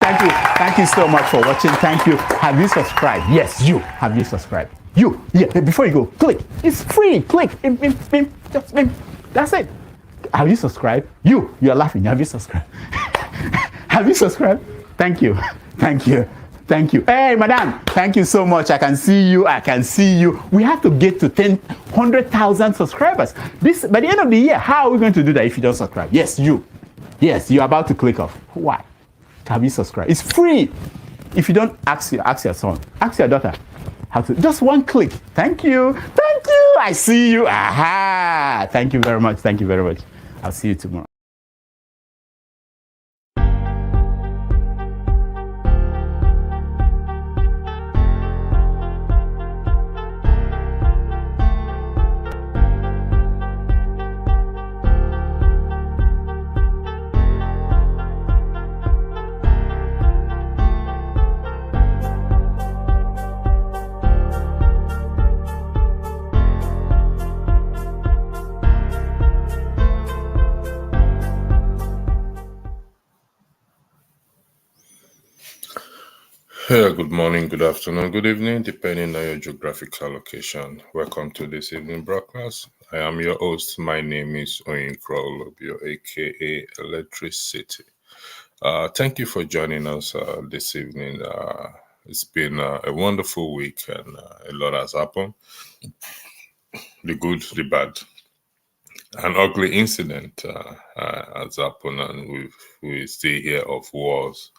Thank you so much for watching. Thank you. Have you subscribed? Yes, you. Have you subscribed? You. Yeah, before you go, click. It's free. Click. Just that's it. Have you subscribed? You're laughing. Have you subscribed? Have you subscribed? Thank you. Thank you. Thank you. Hey, madam, thank you so much. I can see you. I can see you. We have to get to 100,000 subscribers. This by the end of the year. How are we going to do that if you don't subscribe? Yes, you. Yes, you're about to click off. Why? Have you subscribed? It's free. If you don't, ask your son, ask your daughter. How to? Just one click. Thank you. Thank you. I see you. Aha. Thank you very much. Thank you very much. I'll see you tomorrow. Hey, good morning, good afternoon, good evening, depending on your geographical location. Welcome to this evening broadcast. I am your host. My name is Oyinkro Olobio, aka Electricity. Thank you for joining us this evening. It's been a wonderful week and a lot has happened. The good, the bad. An ugly incident has happened, and we still hear of wars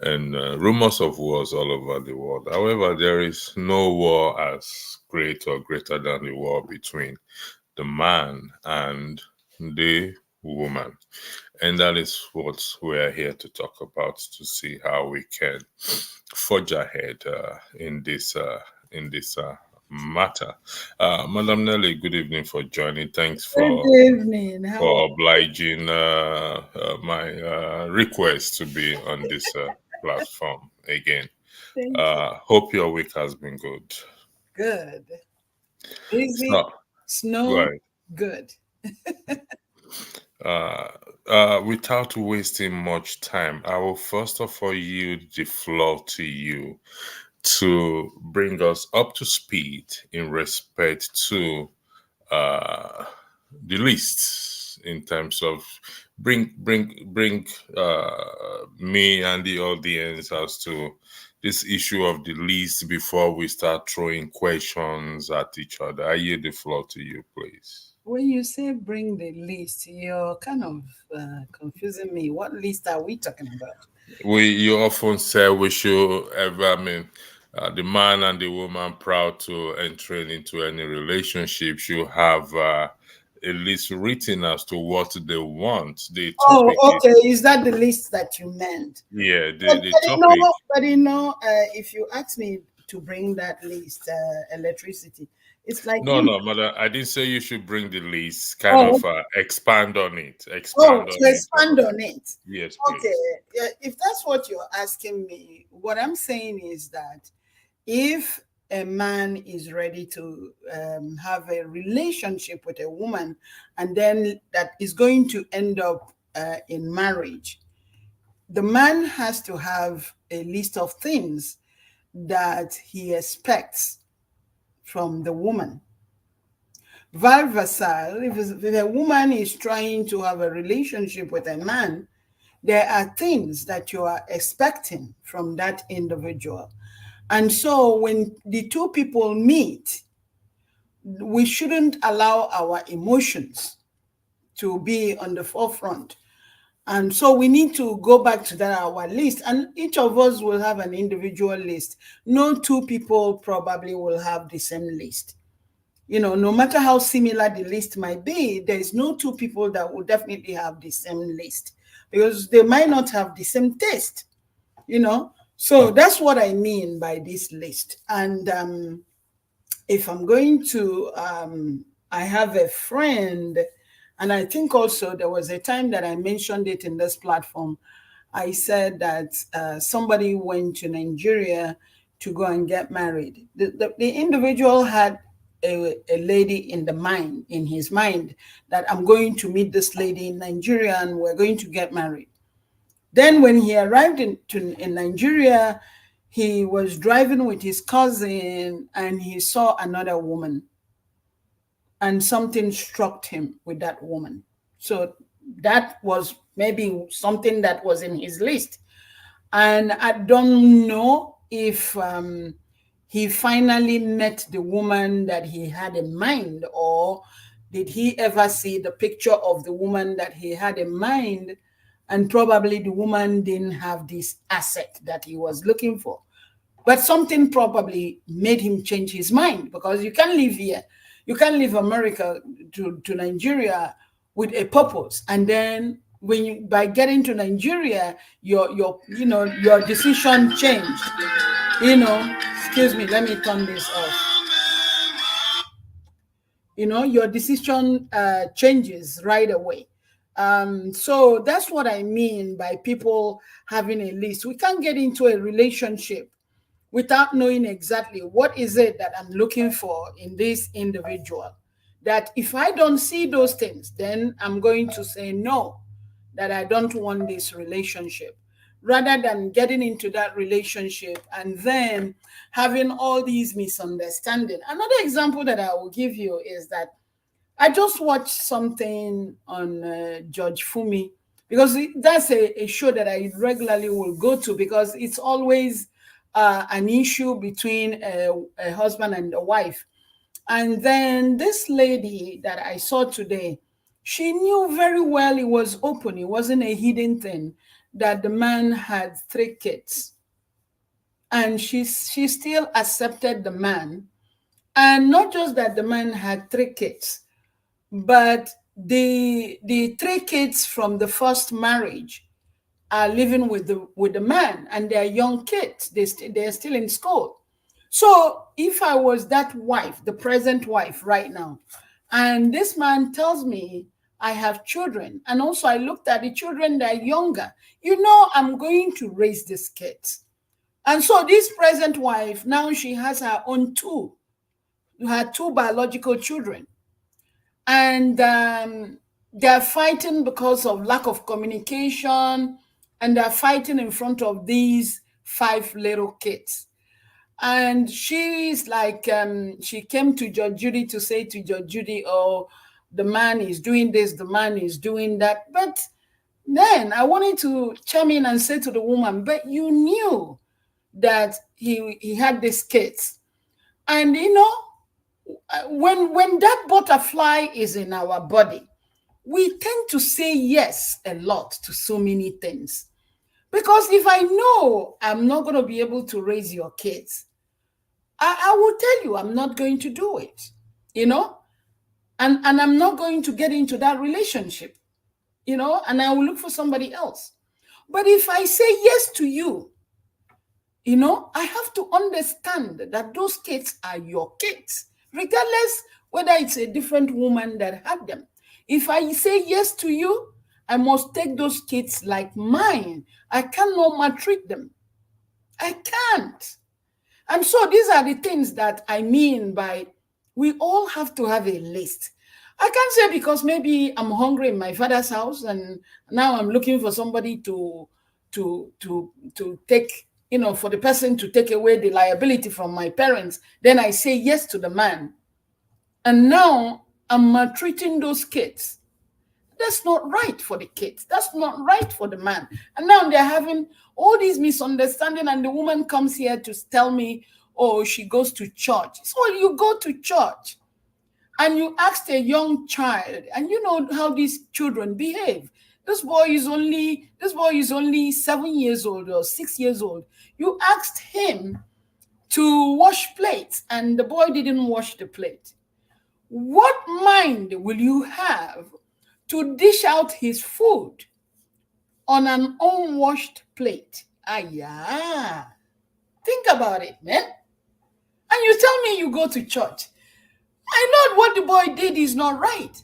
and rumors of wars all over the world. However, there is no war as great or greater than the war between the man and the woman. And that is what we're here to talk about, to see how we can forge ahead in this matter. Madam Nelly, good evening for joining. Thanks for obliging my request to be on this platform again. Hope your week has been good. Good. Busy, snow, good. Without wasting much time, I will first of all yield the floor to you to bring us up to speed in respect to the lists, in terms of bring me and the audience as to this issue of the list before we start throwing questions at each other. I yield the floor to you, please. When you say bring the list, you're kind of confusing me. What list are we talking about? You often say we should the man and the woman proud to entering into any relationship should have a list written as to what they want. The topic is that the list that you meant? Yeah, the topic. If you ask me to bring that list, Electricity, it's like no, mother. I didn't say you should bring the list. Expand on it. Expand on it. Yes. Okay. If that's what you're asking me, what I'm saying is that if a man is ready to have a relationship with a woman, and then that is going to end up in marriage, the man has to have a list of things that he expects from the woman. Vice versa, if a woman is trying to have a relationship with a man, there are things that you are expecting from that individual. And so when the two people meet, we shouldn't allow our emotions to be on the forefront. And so we need to go back to our list, and each of us will have an individual list. No two people probably will have the same list. No matter how similar the list might be, there is no two people that will definitely have the same list, because they might not have the same taste, So that's what I mean by this list. And if I'm going to, I have a friend, and I think also there was a time that I mentioned it in this platform. I said that somebody went to Nigeria to go and get married. The individual had a lady in his mind that I'm going to meet this lady in Nigeria and we're going to get married. Then when he arrived in Nigeria, he was driving with his cousin and he saw another woman. And something struck him with that woman. So that was maybe something that was in his list. And I don't know if he finally met the woman that he had in mind, or did he ever see the picture of the woman that he had in mind, and probably the woman didn't have this asset that he was looking for. But something probably made him change his mind, because you can't live here. You can't leave America to Nigeria with a purpose, and then when you, by getting to Nigeria, your decision changed. Excuse me, let me turn this off. Your decision changes right away. So that's what I mean by people having a list. We can't get into a relationship without knowing exactly what is it that I'm looking for in this individual. That if I don't see those things, then I'm going to say no, that I don't want this relationship, rather than getting into that relationship and then having all these misunderstandings. Another example that I will give you is that I just watched something on George Fumi, because that's a show that I regularly will go to, because it's always an issue between a husband and a wife. And then this lady that I saw today, she knew very well it was open. It wasn't a hidden thing that the man had 3 kids. And she still accepted the man. And not just that the man had 3 kids, but the 3 kids from the first marriage are living with the man, and they're young kids. They're still in school. So if I was that wife, the present wife right now, and this man tells me I have children, and also I looked at the children that are younger, I'm going to raise these kids. And so this present wife, now she has her own 2 biological children. And they're fighting because of lack of communication, and they're fighting in front of these 5 little kids. And she's like, she came to Judge Judy to say to Judge Judy, oh, the man is doing this, the man is doing that. But then I wanted to chime in and say to the woman, but you knew that he had these kids. And when that butterfly is in our body, we tend to say yes a lot to so many things. Because if I know I'm not going to be able to raise your kids, I will tell you I'm not going to do it, and I'm not going to get into that relationship, and I will look for somebody else. But if I say yes to you, I have to understand that those kids are your kids, regardless whether it's a different woman that had them. If I say yes to you, I must take those kids like mine. I cannot maltreat them. I can't. And so these are the things that I mean by we all have to have a list. I can't say because maybe I'm hungry in my father's house and now I'm looking for somebody to take, for the person to take away the liability from my parents. Then I say yes to the man. And now I'm maltreating those kids. That's not right for the kids. That's not right for the man. And now they're having all these misunderstandings, and the woman comes here to tell me, oh, she goes to church. So you go to church and you asked a young child, and you know how these children behave. This boy is only 7 years old or 6 years old. You asked him to wash plates, and the boy didn't wash the plate. What mind will you have to dish out his food on an unwashed plate? Yeah. Think about it, man. And you tell me you go to church. I know what the boy did is not right.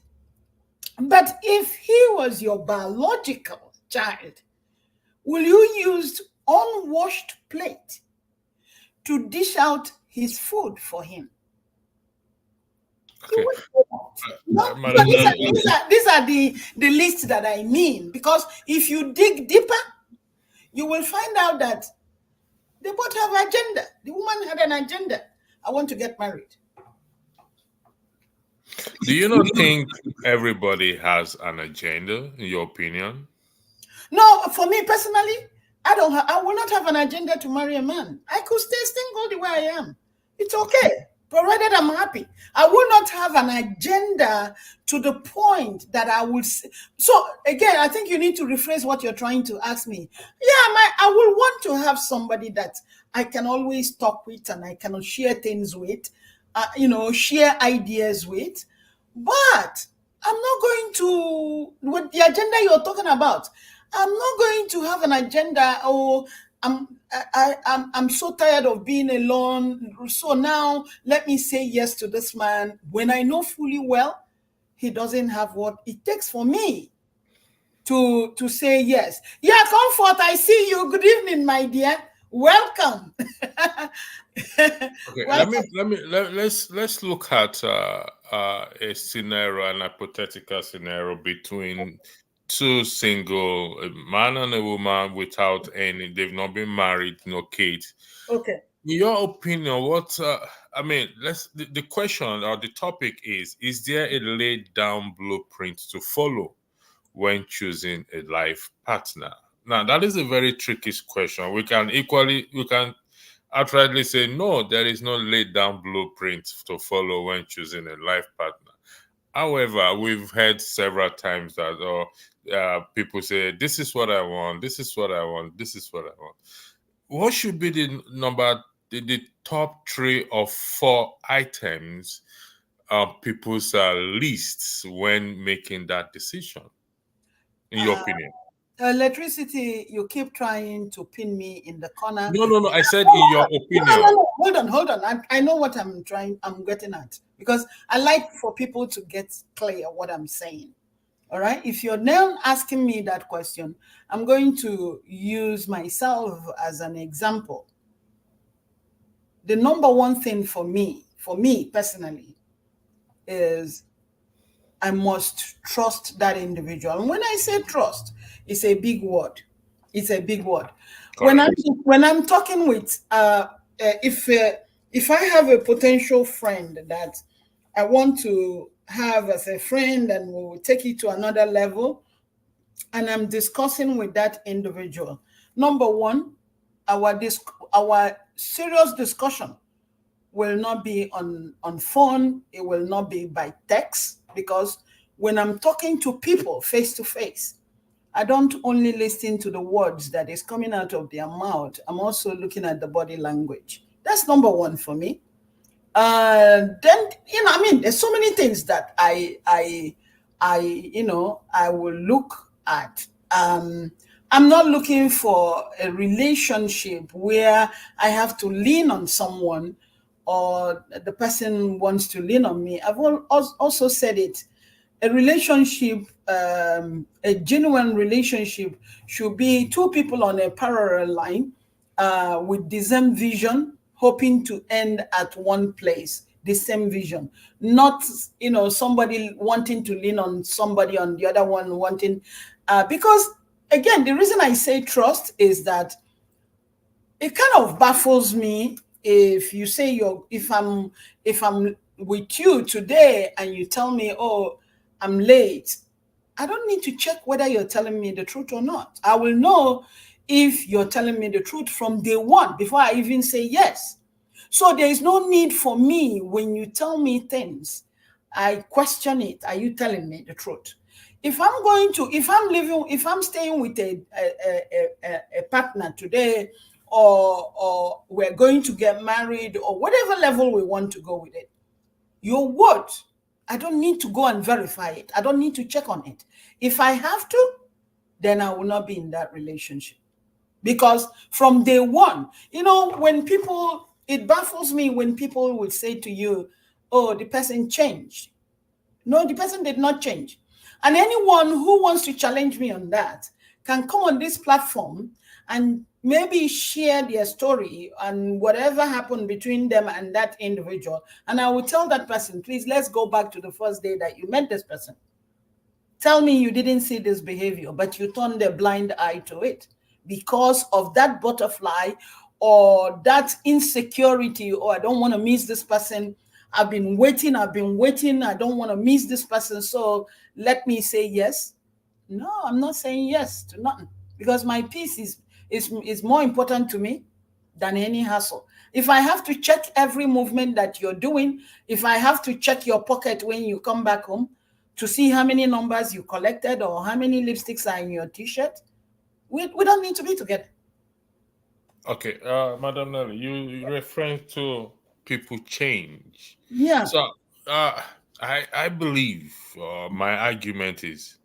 But if he was your biological child, will you use unwashed plate to dish out his food for him? Okay. No, these are the lists that I mean, because if you dig deeper, you will find out that they both have agenda. The woman had an agenda. I want to get married. Do you not think everybody has an agenda, in your opinion? No, for me personally, I will not have an agenda to marry a man. I could stay single the way I am. It's okay, provided I'm happy. I will not have an agenda to the point that I would. So again, I think you need to rephrase what you're trying to ask me. Yeah, I will want to have somebody that I can always talk with and I can share things with, share ideas with. But I'm not going to, with the agenda you're talking about, I'm not going to have an agenda. I'm so tired of being alone. So now let me say yes to this man when I know fully well he doesn't have what it takes for me to say yes. Yeah, Comfort, I see you. Good evening, my dear. Welcome. Okay, let's look at a scenario, an hypothetical scenario between two single, a man and a woman without any, they've not been married, no kids. Okay. In your opinion, what the question or the topic is there a laid down blueprint to follow when choosing a life partner? Now that is a very tricky question. We can outrightly say no, there is no laid down blueprint to follow when choosing a life partner. However, we've heard several times that people say, this is what I want, this is what I want, this is what I want. What should be the top 3 or 4 items on people's lists when making that decision, in your opinion? Electricity, you keep trying to pin me in the corner. No. I said in your opinion. No. Hold on. I know what I'm getting at, because I like for people to get clear what I'm saying. All right. If you're now asking me that question, I'm going to use myself as an example. The number one thing for me personally, is I must trust that individual. And when I say trust, it's a big word. It's a big word. When I'm talking with if I have a potential friend that I want to have as a friend and we will take it to another level, and I'm discussing with that individual, number one, our serious discussion will not be on phone. It will not be by text, because when I'm talking to people face to face, I don't only listen to the words that is coming out of their mouth. I'm also looking at the body language. That's number one for me. Then, there's so many things that I will look at. I'm not looking for a relationship where I have to lean on someone or the person wants to lean on me. I've also said it. A relationship, a genuine relationship, should be two people on a parallel line with the same vision, hoping to end at one place, the same vision. Not, somebody wanting to lean on somebody on the other one wanting, because again, the reason I say trust is that it kind of baffles me if you say if I'm with you today and you tell me, oh, I'm late, I don't need to check whether you're telling me the truth or not. I will know if you're telling me the truth from day one before I even say yes. So there is no need for me, when you tell me things, I question it. Are you telling me the truth? If I'm staying with a partner today, or we're going to get married, or whatever level we want to go with it, your word, I don't need to go and verify it. I don't need to check on it. If I have to, then I will not be in that relationship. Because from day one, it baffles me when people will say to you, oh, the person changed. No, the person did not change. And anyone who wants to challenge me on that can come on this platform and maybe share their story and whatever happened between them and that individual. And I will tell that person, please, let's go back to the first day that you met this person. Tell me you didn't see this behavior, but you turned a blind eye to it because of that butterfly or that insecurity, or I don't want to miss this person. I've been waiting. I don't want to miss this person. So let me say yes. No, I'm not saying yes to nothing, because my peace is more important to me than any hassle. If I have to check every movement that you're doing, if I have to check your pocket when you come back home to see how many numbers you collected or how many lipsticks are in your t-shirt, we don't need to be together. Okay, Madam Nelly, you refer to people change. Yeah. So I believe my argument is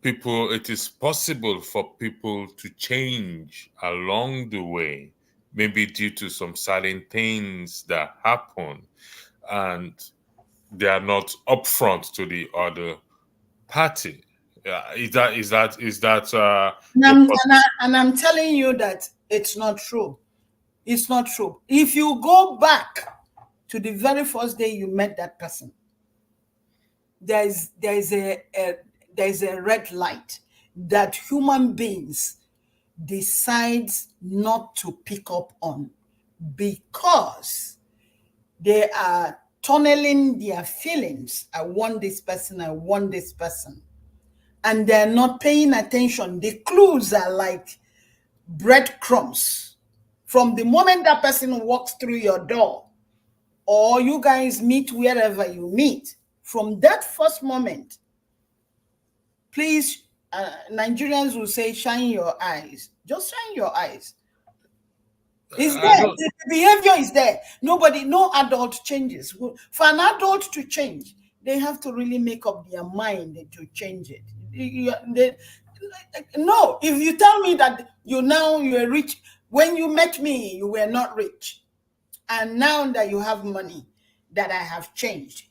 it is possible for people to change along the way, maybe due to some certain things that happen, and they are not upfront to the other party. Is that And I'm telling you that it's not true. It's not true. If you go back to the very first day you met that person, there's a red light that human beings decides not to pick up on, because they are tunneling their feelings. I want this person. I want this person. And they're not paying attention. The clues are like breadcrumbs. From the moment that person walks through your door, or you guys meet wherever you meet, from that first moment, please, Nigerians will say, shine your eyes. Just shine your eyes. It's there. The behavior is there. No adult changes. For an adult to change, they have to really make up their mind to change it. No, if you tell me that you're rich, when you met me, you were not rich, and now that you have money, that I have changed,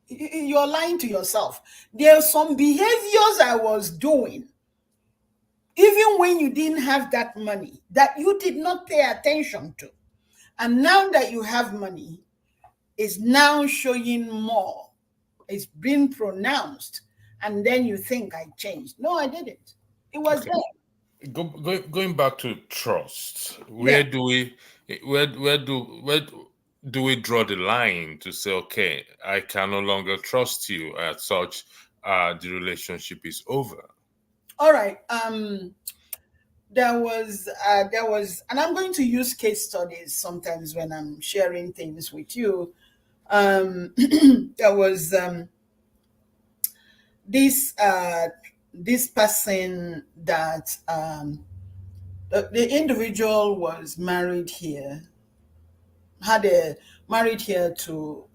you're lying to yourself. There are some behaviors I was doing, even when you didn't have that money, that you did not pay attention to. And now that you have money, is now showing more. It's been pronounced. And then you think I changed. No, I didn't. It was there. Going back to trust, where do we draw the line to say, okay, I can no longer trust you, as such, the relationship is over? All right. There was, and I'm going to use case studies sometimes when I'm sharing things with you. There was this person that the individual was married here, married here to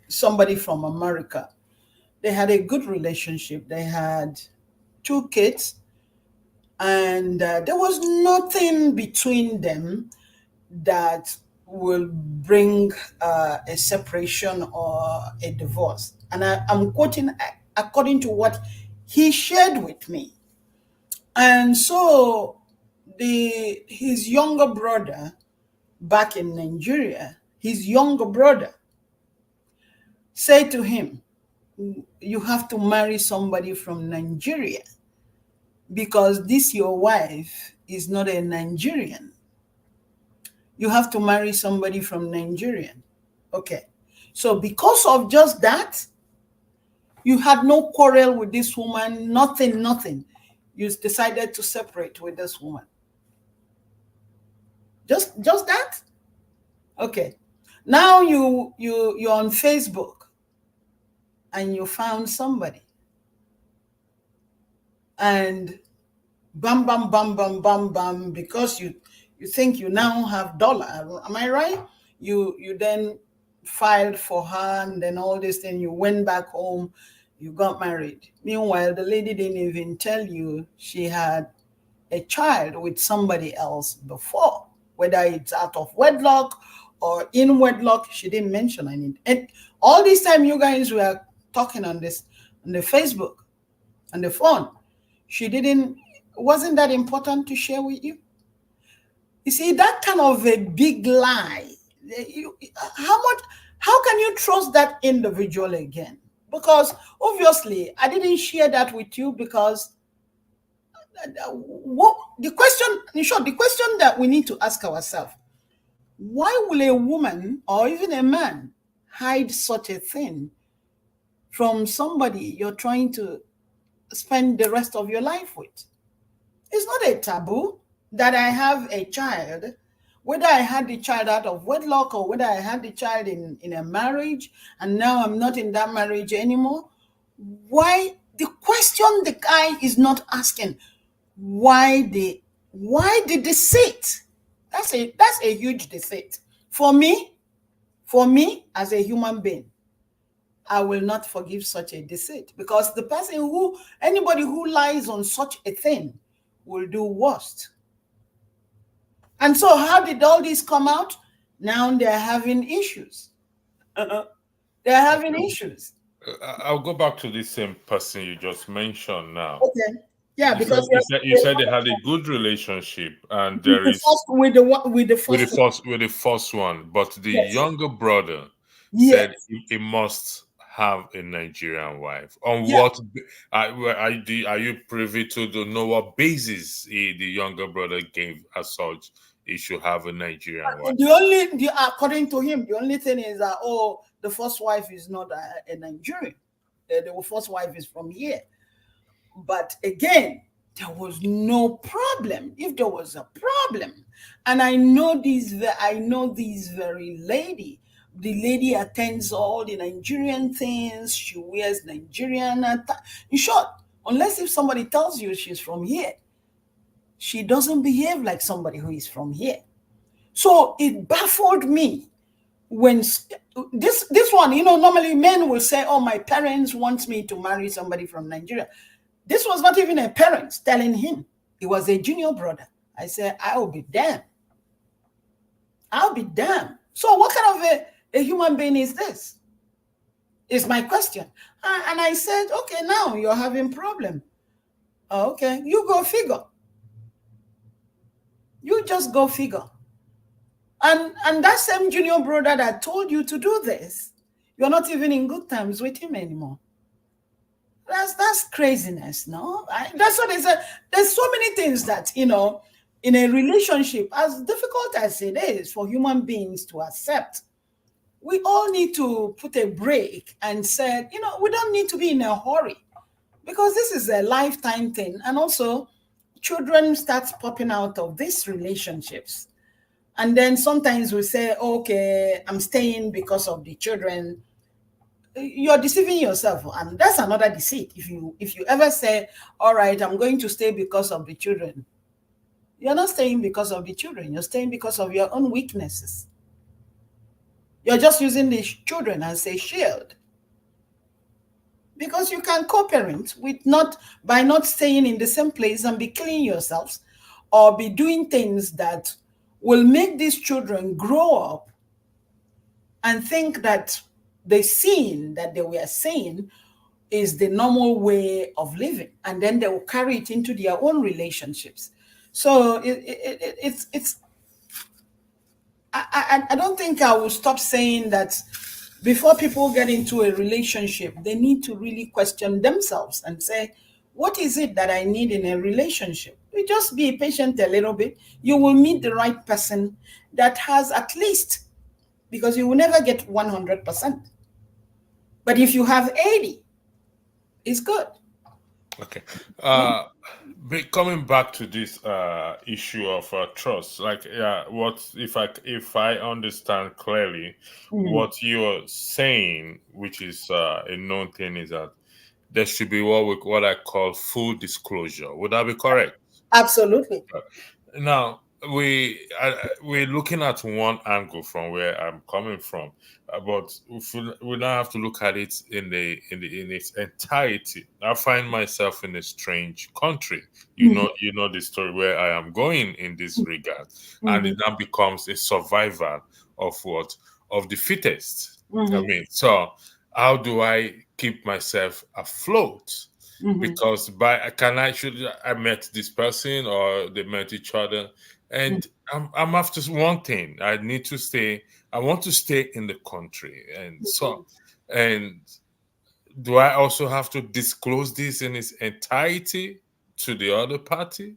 somebody from America. They had a good relationship. They had 2 kids, and there was nothing between them that will bring a separation or a divorce. And I'm quoting according to what he shared with me. And so his younger brother back in Nigeria, his younger brother said to him, you have to marry somebody from Nigeria, because this your wife is not a Nigerian. You have to marry somebody from Nigeria. Okay. So because of just that, you had no quarrel with this woman, nothing. You decided to separate with this woman. Just that? Okay. Now you're on Facebook and you found somebody. And bam, bam, bam, bam, bam, bam, because you think you now have dollar. Am I right? You then filed for her, and then all this, then you went back home, you got married. Meanwhile, the lady didn't even tell you she had a child with somebody else before, whether it's out of wedlock or in wedlock. She didn't mention anything. And all this time you guys were talking on the Facebook, on the phone, wasn't that important to share with you? You see, that kind of a big lie, how can you trust that individual again? Because obviously I didn't share that with you because what the question, in short, the question that we need to ask ourselves: why will a woman or even a man hide such a thing from somebody you're trying to spend the rest of your life with? It's not a taboo that I have a child, whether I had the child out of wedlock or whether I had the child in a marriage and now I'm not in that marriage anymore. Why? The question the guy is not asking, why the deceit? That's a huge deceit. For me as a human being, I will not forgive such a deceit, because the person anybody who lies on such a thing will do worst. And so how did all this come out? Now they're having issues. They're having issues. I'll go back to this same person you just mentioned now. Okay. Yeah, because you said they had a good relationship, and there is with the first one, but the younger brother said he must have a Nigerian wife. On what are you privy to know what basis the younger brother gave as such he should have a Nigerian wife? According to him, the only thing is that the first wife is not a Nigerian. The first wife is from here. But again, there was no problem. If there was a problem, and I know this very lady. The lady attends all the Nigerian things. She wears Nigerian. In short, unless if somebody tells you she's from here, she doesn't behave like somebody who is from here. So it baffled me when this one, normally men will say, oh, my parents want me to marry somebody from Nigeria. This was not even a parent telling him. It was a junior brother. I said, I'll be damned. I'll be damned. So what kind of a human being is this? Is my question. And I said, okay, now you're having problem. Okay, you go figure. You just go figure. And that same junior brother that told you to do this, you're not even in good terms with him anymore. That's craziness, no? That's what it is. There's so many things that, in a relationship, as difficult as it is for human beings to accept, we all need to put a break and say, we don't need to be in a hurry, because this is a lifetime thing. And also, children start popping out of these relationships. And then sometimes we say, okay, I'm staying because of the children. You're deceiving yourself, and that's another deceit. If you ever say, all right, I'm going to stay because of the children, you're not staying because of the children. You're staying because of your own weaknesses. You're just using the children as a shield, because you can co-parent by not staying in the same place and be killing yourselves, or be doing things that will make these children grow up and think that the sin that they were saying is the normal way of living, and then they will carry it into their own relationships. So I don't think I will stop saying that before people get into a relationship, they need to really question themselves and say, what is it that I need in a relationship? You just be patient a little bit. You will meet the right person that has at least, because you will never get 100%. But if you have 80, it's good. Okay. Coming back to this issue of trust, what if I understand clearly, what you're saying, which is a known thing, is that there should be what I call full disclosure. Would that be correct? Absolutely. Now, we're looking at one angle from where I'm coming from, but we now have to look at it in its entirety. I find myself in a strange country. You know the story where I am going in this regard, and it now becomes a survival of the fittest. I mean, so how do I keep myself afloat? Because I met this person, or they met each other, and I'm after one thing. I want to stay in the country, and so, and do I also have to disclose this in its entirety? to the other party?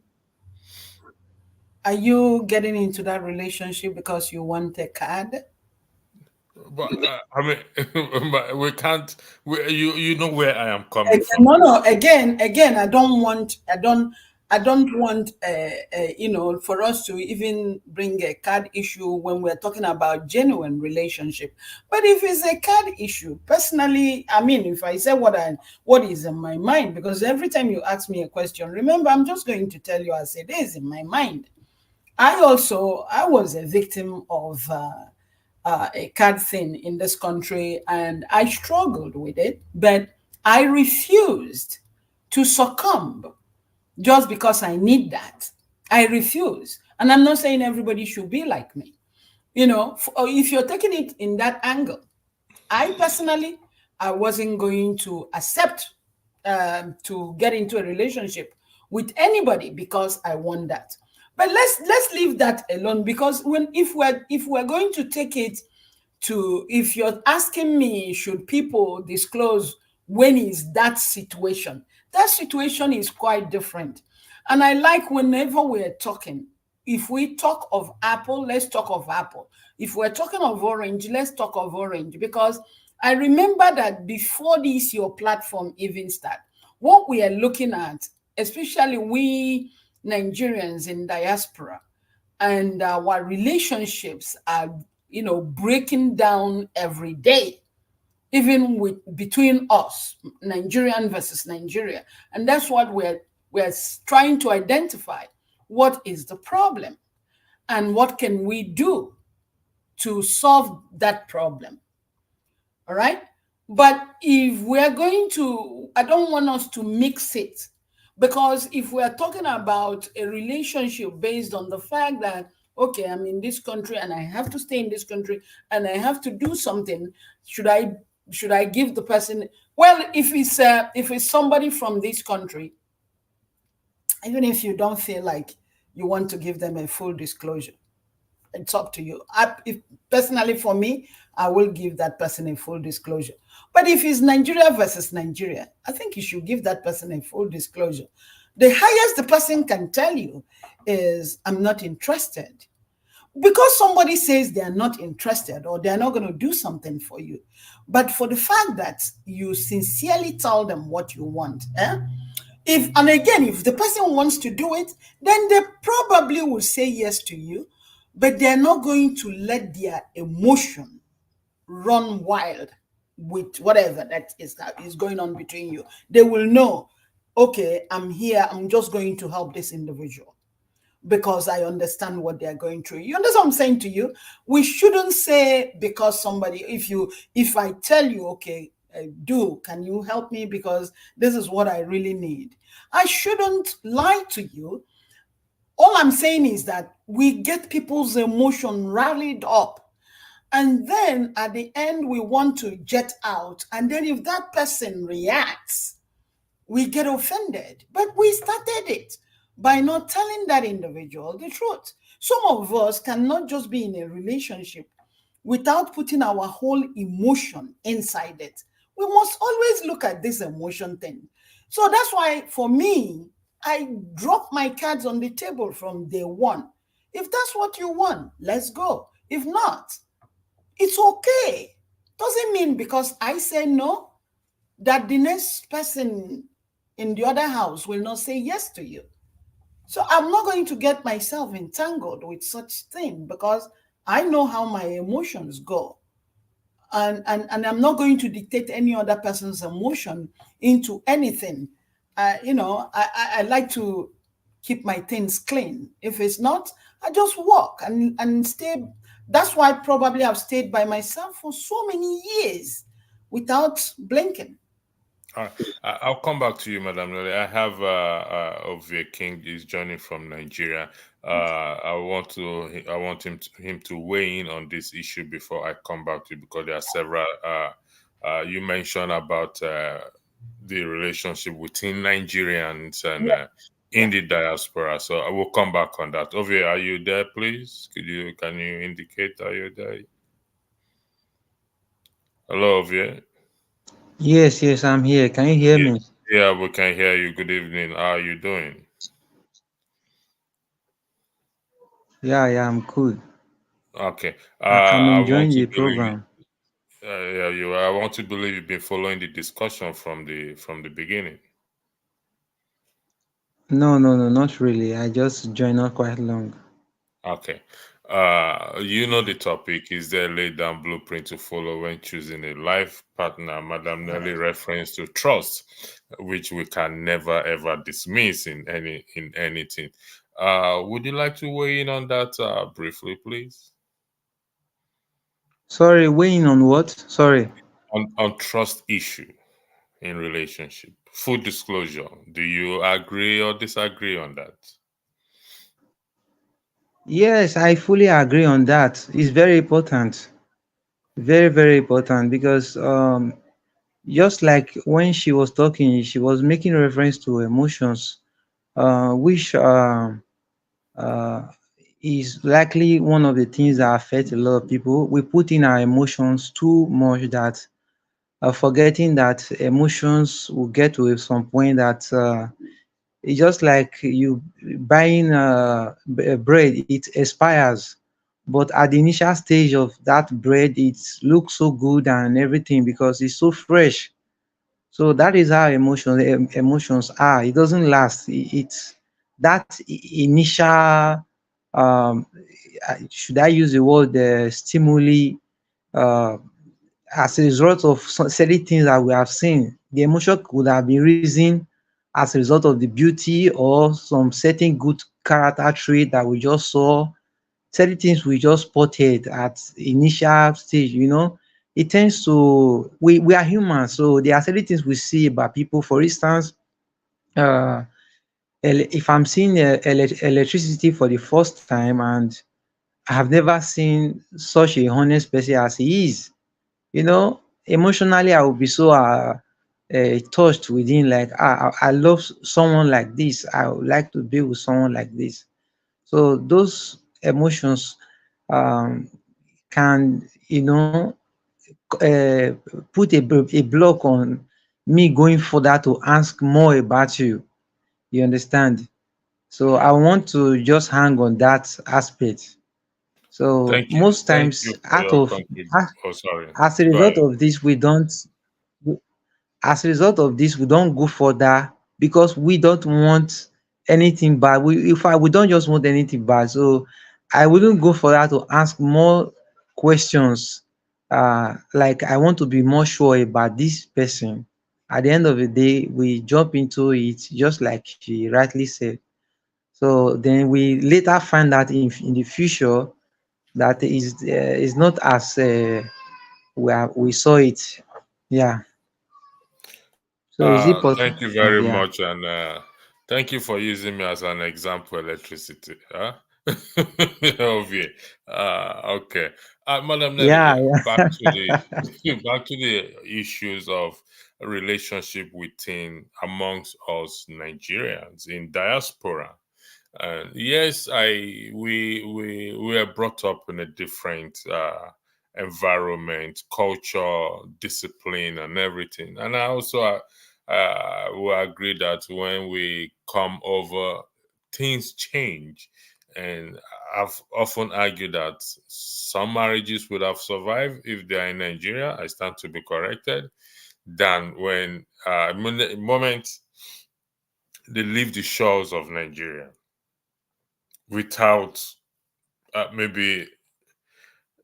Are you getting into that relationship because you want a card? But I mean, but we can't. You know where I am coming from. No. Again, I don't want. I don't want. For us to even bring a card issue when we're talking about genuine relationship. But if it's a card issue, personally, I mean, if I say what is in my mind, because every time you ask me a question, remember, I'm just going to tell you as it is in my mind. I was a victim of a card thing in this country, and I struggled with it, but I refused to succumb just because I need that. I refuse. And I'm not saying everybody should be like me. If you're taking it in that angle, I personally, I wasn't going to accept to get into a relationship with anybody because I want that. But let's leave that alone, because if we're going to take it to, if you're asking me, should people disclose when is that situation is quite different. And I like whenever we're talking, if we talk of apple, let's talk of apple. If we're talking of orange, let's talk of orange, because I remember that before this your platform even start, what we are looking at, especially we Nigerians in diaspora, and our relationships are, breaking down every day, even between us, Nigerian versus Nigeria. And that's what we're trying to identify. What is the problem? And what can we do to solve that problem? All right. But if we're going to, I don't want us to mix it, because if we're talking about a relationship based on the fact that, okay, I'm in this country and I have to stay in this country and I have to do something, should I give the person, well, if it's somebody from this country, even if you don't feel like you want to give them a full disclosure, it's up to you. Personally, for me, I will give that person a full disclosure. But if it's Nigeria versus Nigeria, I think you should give that person a full disclosure. The highest the person can tell you is, I'm not interested. Because somebody says they're not interested or they're not going to do something for you. But for the fact that you sincerely tell them what you want, if the person wants to do it, then they probably will say yes to you, but they're not going to let their emotion run wild with whatever that is going on between you. They will know, okay, I'm here, I'm just going to help this individual because I understand what they're going through. You understand what I'm saying to you? We shouldn't say, because somebody, if I tell you, okay, can you help me because this is what I really need, I shouldn't lie to you. All I'm saying is that we get people's emotion rallied up, and then at the end we want to jet out, and then if that person reacts, we get offended. But we started it by not telling that individual the truth. Some of us cannot just be in a relationship without putting our whole emotion inside it. We must always look at this emotion thing. So that's why, for me, I drop my cards on the table from day one. If that's what you want, let's go. If not, it's okay. Doesn't mean because I say no, that the next person in the other house will not say yes to you. So I'm not going to get myself entangled with such thing, because I know how my emotions go. And I'm not going to dictate any other person's emotion into anything. I like to keep my things clean. If it's not, I just walk and stay. That's why probably I've stayed by myself for so many years without blinking. All right. I'll come back to you, Madam Lily. I have Ovie King is joining from Nigeria. I want him to weigh in on this issue before I come back to you, because there are several. You mentioned about the relationship within Nigerians and in the diaspora. So I will come back on that. Ovie, are you there, please? Can you indicate, are you there? Hello, Ovie. Yes, I'm here. Can you hear me? Yeah, we can hear you. Good evening. How are you doing? Yeah, I'm cool. Okay. I'm I want enjoying to the believe program. yeah, you. I want to believe you've been following the discussion from the beginning. No, no, no, not really. I just joined not quite long. Okay. You know the topic. Is there a laid down blueprint to follow when choosing a life partner? Madam Nelly reference to trust, which we can never ever dismiss in anything. Would you like to weigh in on that briefly, please? Sorry, weighing on what? Sorry. On trust issue in relationship. Full disclosure. Do you agree or disagree on that? Yes, I fully agree on that. It's very important. Very, very important because just like when she was talking, she was making reference to emotions, which uh, is likely one of the things that affect a lot of people. We put in our emotions too much that forgetting that emotions will get to some point that it's just like you buying bread, it expires. But at the initial stage of that bread, it looks so good and everything because it's so fresh. So that is how emotions are. It doesn't last. It's that initial um, should I use the word stimuli uh, as a result of certain things that we have seen. The emotion could have been risen as a result of the beauty or some certain good character trait that we just saw, certain things we just spotted at initial stage, you know. It tends to we are humans, so there are certain things we see about people. For instance, uh if I'm seeing electricity for the first time and I have never seen such a honest person as he is, you know, emotionally I will be so touched within, like I love someone like this, I would like to be with someone like this. So those emotions um, can, you know, put a block on me going further to ask more about you. You understand? So I want to just hang on that aspect. So Thank you. most Thank times you for your contribution. Oh, sorry. as a Go result ahead. of this we don't, as a result of this we don't go further because we don't want anything bad. We, in fact, we don't just want anything bad. So I wouldn't go further to ask more questions. Like I want to be more sure about this person. At the end of the day we jump into it just like she rightly said. So then we later find out in the future that is not as we saw it. Yeah. So is it possible? Thank you very Yeah. much, and thank you for using me as an example. Electricity, huh? Ovie. Okay, Madam Nelly. Yeah, Back to the yeah. back to the issues of relationship within amongst us Nigerians in diaspora. And yes, I we are brought up in a different environment, culture, discipline, and everything. And I also will agree that when we come over, things change. And I've often argued that some marriages would have survived if they are in Nigeria. I stand to be corrected. Than when moment they leave the shores of Nigeria without maybe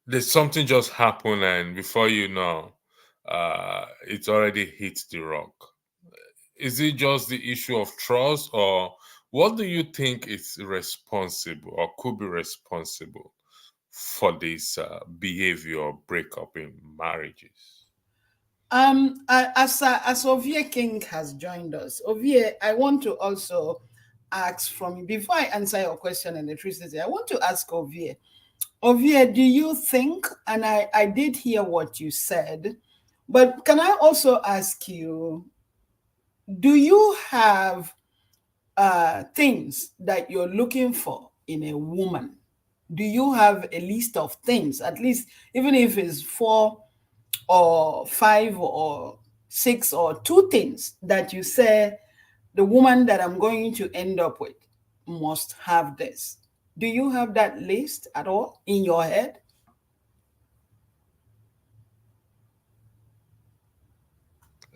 there's something just happened and before you know it's already hit the rock. Is it just the issue of trust, or what do you think is responsible or could be responsible for this behavior or breakup in marriages? As Ovie King has joined us, Ovie, I want to also ask from you before I answer your question, electricity. I want to ask Ovie. Ovie, do you think? And I did hear what you said, but can I also ask you? Do you have things that you're looking for in a woman? Do you have a list of things, at least, even if it's 4 or 5 or 6 or 2 things that you say the woman that I'm going to end up with must have this. Do you have that list at all in your head?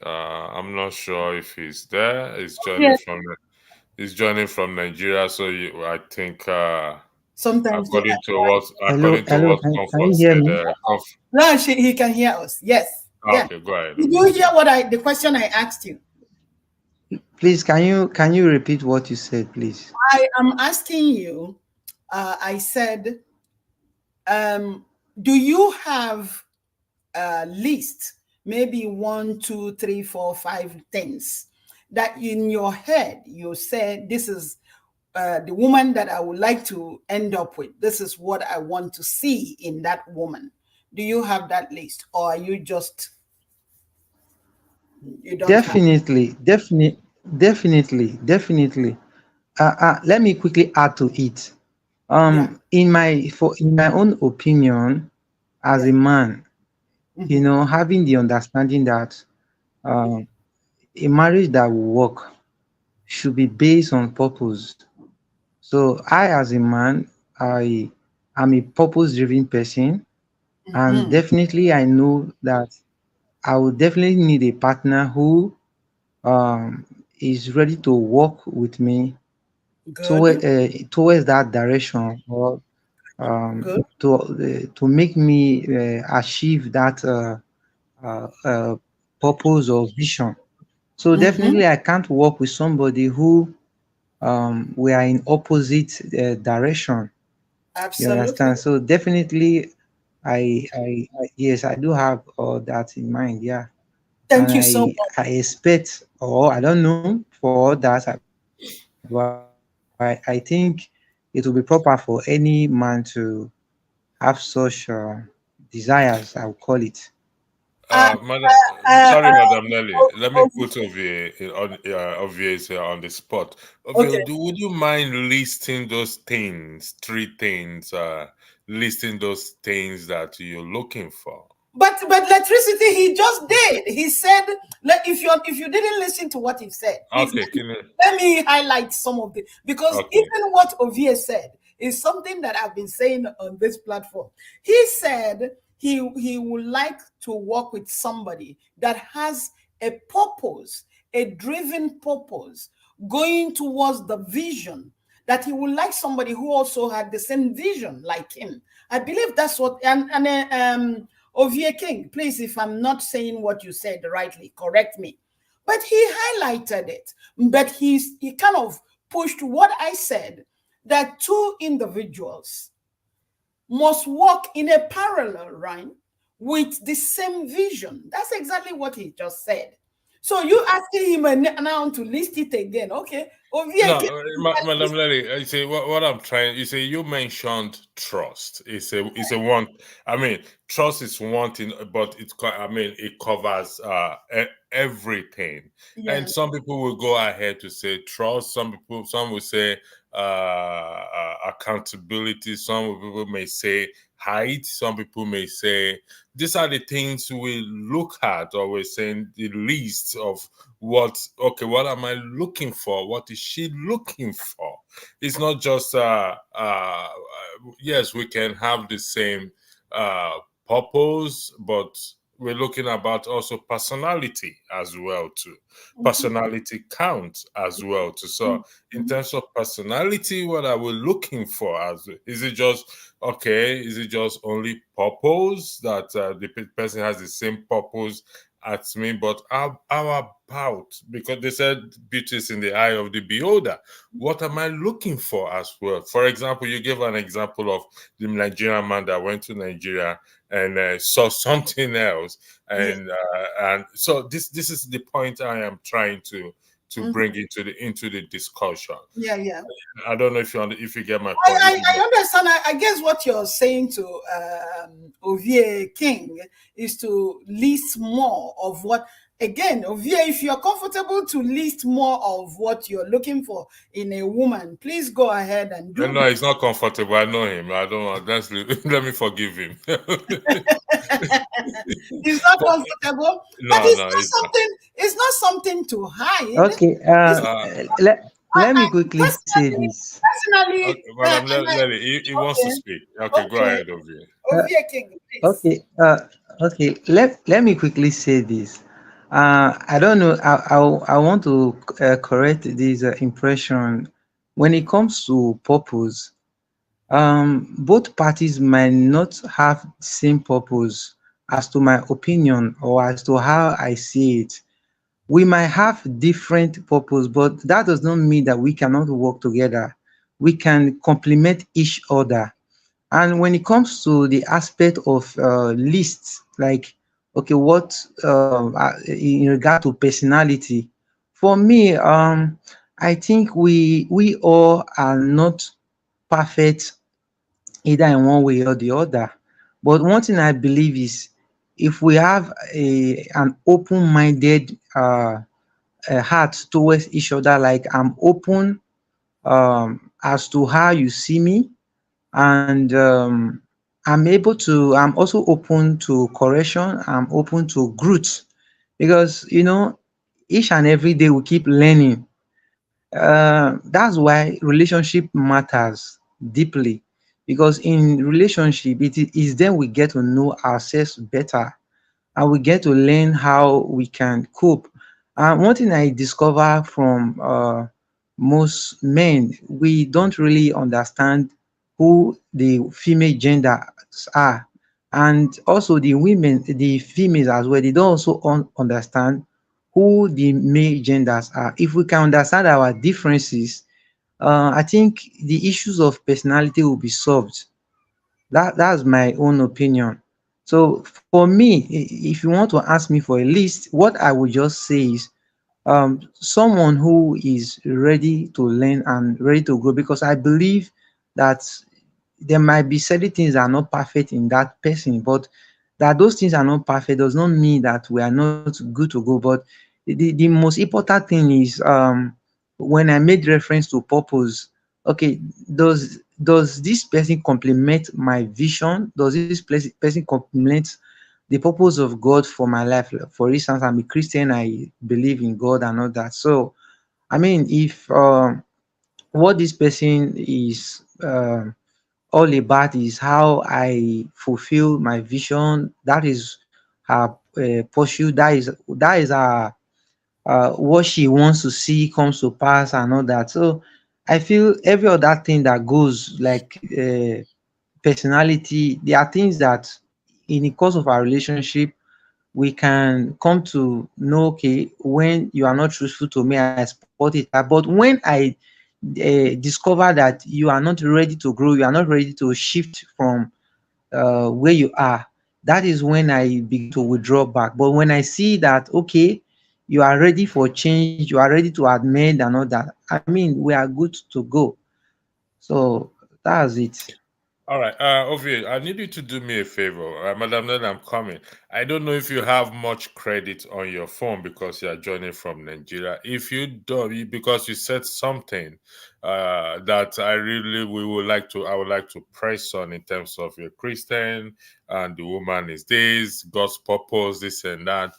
I'm not sure if he's there. Yes. He's joining from Nigeria, so I think Sometimes they Hello, according to hello. what Can Comfort you hear said, me? no, he can hear us. Yes. Yeah. okay, go ahead. Did you hear what the question I asked you? Please, can you repeat what you said, please? I am asking you, I said, do you have a list, maybe 1, 2, 3, 4, 5 things that in your head you say, this is the woman that I would like to end up with. This is what I want to see in that woman. Do you have that list, or are you just, you don't have? Definitely. Let me quickly add to it. Yeah. In my own opinion, as Yeah. a man, Mhm. having the understanding that a marriage that will work should be based on purpose. So I, as a man, I am a purpose-driven person, and Mhm. definitely I know that I will definitely need a partner who is ready to work with me Good. towards that direction, or Good. to make me achieve that uh, purpose or vision. So Mhm. definitely I can't work with somebody who we are in opposite direction. You Absolutely. understand? So definitely yes, I do have all that in mind. Yeah, and Thank you so much. I expect, or I don't know for others, but I think it will be proper for any man to have such desires, I will call it. Uh, Madam, uh, sorry, Madam Nelly. uh, Let me put Ovie on the spot. okay. Ovie, would you mind listing those things, 3 things, listing those things that you're looking for? But electricity, he just did. He said, if you didn't listen to what he said, please Okay, can you, let me highlight some of the, because okay. even what Ovie said is something that I've been saying on this platform. He said he would like to work with somebody that has a purpose, a driven purpose, going towards the vision, that he would like somebody who also had the same vision like him. I believe that's what, Ovie King, please, if I'm not saying what you said rightly, correct me. But he highlighted it. But he kind of pushed what I said, that 2 individuals must walk in a parallel line with the same vision. That's exactly what he just said. So you asking him now to list it again. Okay. No, Ovie King, Madam Lely, I say what I'm trying. You say you mentioned trust. It's a one. I mean, trust is one thing, but I mean, it covers everything. yeah. And some people will go ahead to say trust. Some will say accountability. Some people may say height. Some people may say these are the things we look at, or we're saying the list of what am I looking for, what is she looking for. It's not just yes, we can have the same purpose, but we're looking about also personality as well too. Personality counts as well too. So in terms of personality, what are we looking for? Is it just okay, is it just only purpose, that the person has the same purpose at me, but how about, because they said beauty is in the eye of the beholder, what am I looking for as well? For example, you gave an example of the Nigerian man that went to Nigeria and saw something else, Yeah. and so this is the point I am trying to bring into the discussion. Yeah. Yeah. I don't know if you get my point. I understand. I guess what you're saying to Ovie King is to list more of what. again, Ovia, if you're comfortable to list more of what you're looking for in a woman, please go ahead and do No, he's not comfortable. I know him. I don't want. Let me forgive him. He's not comfortable, but No, it's not. it's not something to hide. Okay. Let me quickly say Personally, this. Okay, Madam Lely, he wants to speak. Okay, go ahead, Ovie. Ovia King, please. Okay. Okay. Let me quickly say this. I don't know. I want to correct this impression when it comes to purpose. Both parties might not have the same purpose as to my opinion or as to how I see it. We might have different purpose, but that does not mean that we cannot work together. We can complement each other. And when it comes to the aspect of lists, like, okay, what in regard to personality, for me, I think we all are not perfect either in one way or the other. But one thing I believe is if we have an open-minded heart towards each other, like I'm open as to how you see me, and I'm also open to correction, I'm open to growth, because each and every day we keep learning. That's why relationship matters deeply, because in relationship is then we get to know ourselves better, and we get to learn how we can cope. One thing I discover from most men, we don't really understand who the female genders are, and also the women, the females as well, they don't also understand who the male genders are. If we can understand our differences, I think the issues of personality will be solved. That's my own opinion. So for me, if you want to ask me for a list, what I would just say is someone who is ready to learn and ready to grow, because I believe that there might be certain things that are not perfect in that person, but that those things are not perfect does not mean that we are not good to go. But the most important thing is when I made reference to purpose, okay, does this person complement my vision? Does this person complement the purpose of God for my life? For instance, I'm a Christian, I believe in God and all that. So I mean, if what this person is all about is how I fulfill my vision, that is her pursuit, that is her what she wants to see comes to pass and all that. So I feel every other thing that goes like personality, there are things that in the course of our relationship we can come to know, okay, when you are not truthful to me, I support it. But when I discover that you are not ready to grow, you are not ready to shift from where you are, that is when I begin to withdraw back. But when I see that, okay, you are ready for change, you are ready to admit and all that, I mean, we are good to go. So that's it. All right, Ovie, I need you to do me a favor. Madam Lely, I'm coming. I don't know if you have much credit on your phone because you are joining from Nigeria. If you don't, because you said something that I would like to press on in terms of your Christian and the woman is this, God's purpose, this and that.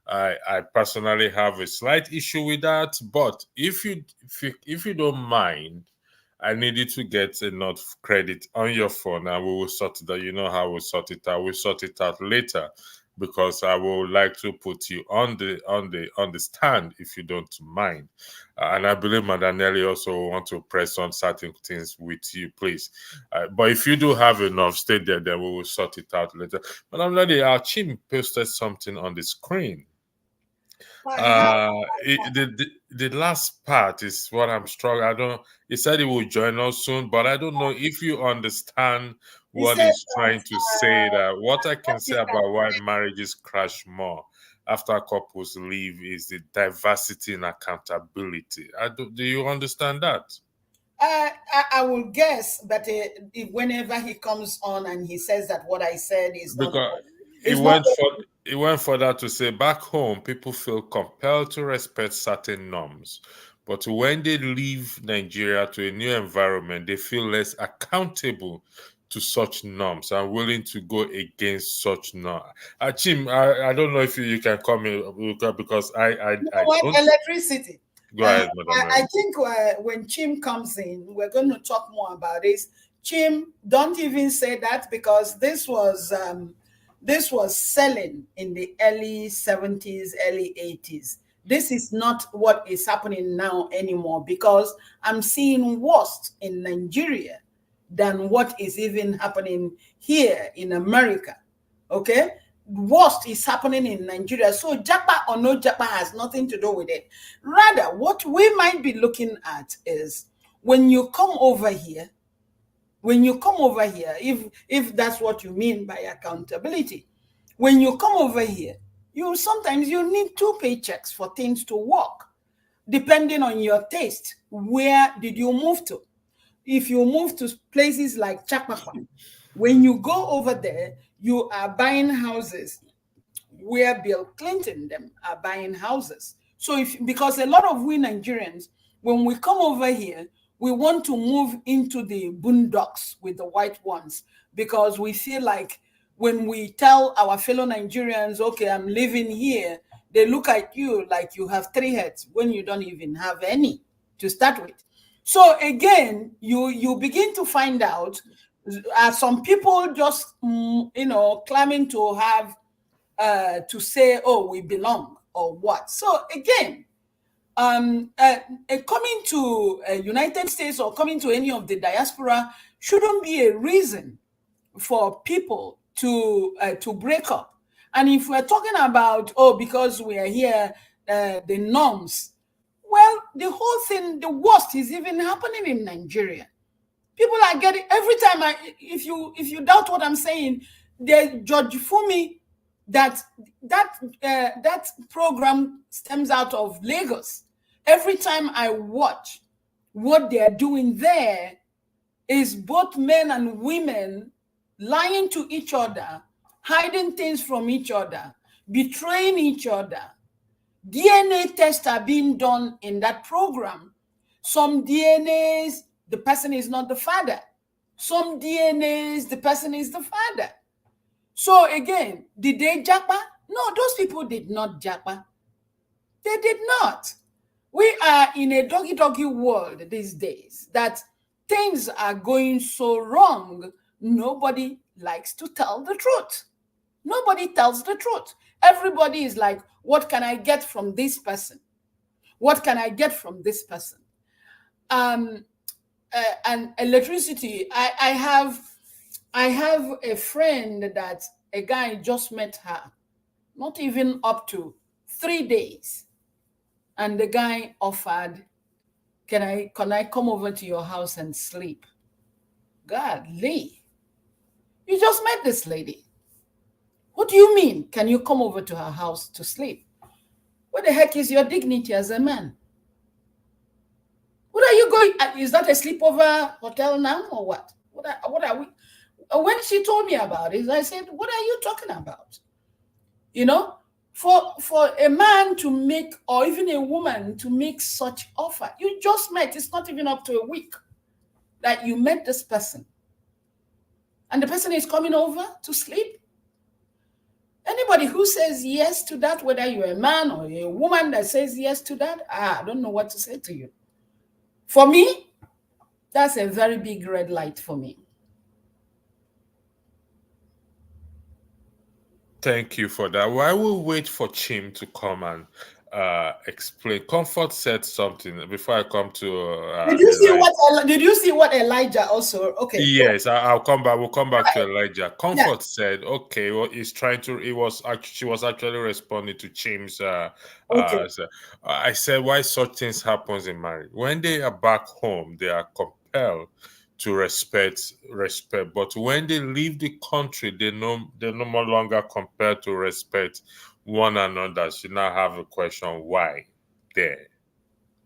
I personally have a slight issue with that, but if you don't mind, I need you to get enough credit on your phone, and we will sort it out. You know how we sort it out. We'll sort it out later, because I would like to put you on the stand if you don't mind. And I believe Madam Nelly also want to press on certain things with you, please. But if you do have enough, stay there. Then we will sort it out later. Madam Nelly, our team posted something on the screen. The last part is what I'm struggling. I don't. He said he will join us soon, but I don't know if you understand what he's trying to say. That what I can say about why marriages crash more after couples leave is the diversity and accountability. Do you understand that? I will guess, but whenever he comes on and he says that what I said is Because not, he is went not for He went further to say, back home, people feel compelled to respect certain norms. But when they leave Nigeria to a new environment, they feel less accountable to such norms and willing to go against such norms. Chim, I don't know if you can come in because I don't. Electricity. Go ahead, Madam. I think when Chim comes in, we're going to talk more about this. Chim, don't even say that, because this was selling in the early 70s, early 80s. This is not what is happening now anymore, because I'm seeing worse in Nigeria than what is even happening here in America. Okay? Worst is happening in Nigeria. So Japa or no Japa has nothing to do with it. Rather, what we might be looking at is when you come over here, if that's what you mean by accountability, when you come over here, sometimes you need 2 paychecks for things to work, depending on your taste. Where did you move to? If you move to places like Chakmakwa, when you go over there, you are buying houses where Bill Clinton them are buying houses. So because a lot of we Nigerians, when we come over here, we want to move into the boondocks with the white ones, because we feel like when we tell our fellow Nigerians, okay, I'm living here, they look at you like you have 3 heads when you don't even have any to start with. So again, you begin to find out some people just, claiming to have, to say, oh, we belong or what. So again, coming to United States or coming to any of the diaspora shouldn't be a reason for people to break up. And if we're talking about, because we are here, the norms, well, the whole thing, the worst is even happening in Nigeria. People are getting, every time if you doubt what I'm saying, they judge for me that program stems out of Lagos. Every time I watch what they are doing there, is both men and women lying to each other, hiding things from each other, betraying each other. DNA tests are being done in that program. Some DNAs, the person is not the father. Some DNAs, the person is the father. So again, did they japa? No, those people did not japa. They did not. We are in a doggy world these days that things are going so wrong, nobody likes to tell the truth. Nobody tells the truth. Everybody is like, what can I get from this person? What can I get from this person? And electricity, I have a friend that a guy just met her, not even up to 3 days. And the guy offered, can I come over to your house and sleep? Godly. You just met this lady. What do you mean? Can you come over to her house to sleep? What the heck is your dignity as a man? What are you going? Is that a sleepover hotel now or what? What are we? When she told me about it, I said, what are you talking about? You know, for a man to make, or even a woman to make such offer, you just met, it's not even up to a week that you met this person. And the person is coming over to sleep. Anybody who says yes to that, whether you're a man or a woman that says yes to that, I don't know what to say to you. For me, that's a very big red light for me. Thank you for that. Well, I will wait for Chim to come and explain. Comfort said something before I come to. Did you see what Elijah also? Okay. Yes, I'll come back. We'll come back to Elijah. Comfort said, "Okay, well, he's trying to. She was actually responding to Chim's. Okay. I said, why such things happens in marriage? When they are back home, they are compelled to respect. But when they leave the country, they're no longer compelled to respect one another. So now have a question: why there?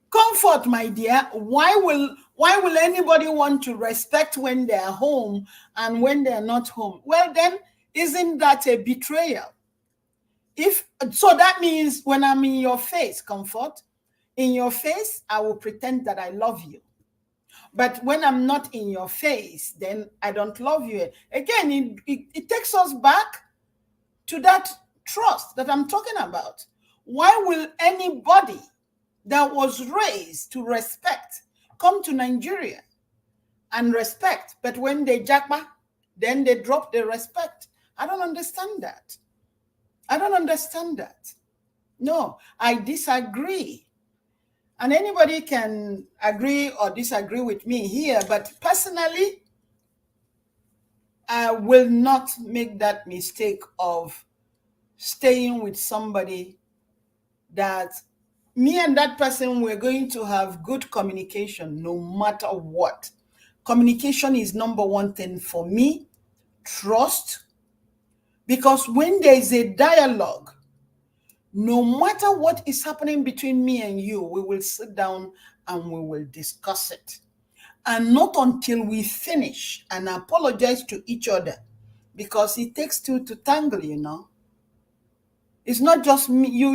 Comfort, my dear. Why will anybody want to respect when they're home and when they're not home? Well, then, isn't that a betrayal? So that means when I'm in your face, Comfort, in your face, I will pretend that I love you. But when I'm not in your face, then I don't love you. Again, it takes us back to that trust that I'm talking about. Why will anybody that was raised to respect come to Nigeria and respect, but when they jackpot, then they drop the respect? I don't understand that. I don't understand that. No, I disagree. And anybody can agree or disagree with me here, but personally, I will not make that mistake of staying with somebody that me and that person, we're going to have good communication no matter what. Communication is number one thing for me. Trust. Because when there is a dialogue, no matter what is happening between me and you, we will sit down and we will discuss it. And not until we finish and apologize to each other, because it takes two to tangle, you know. It's not just me, you,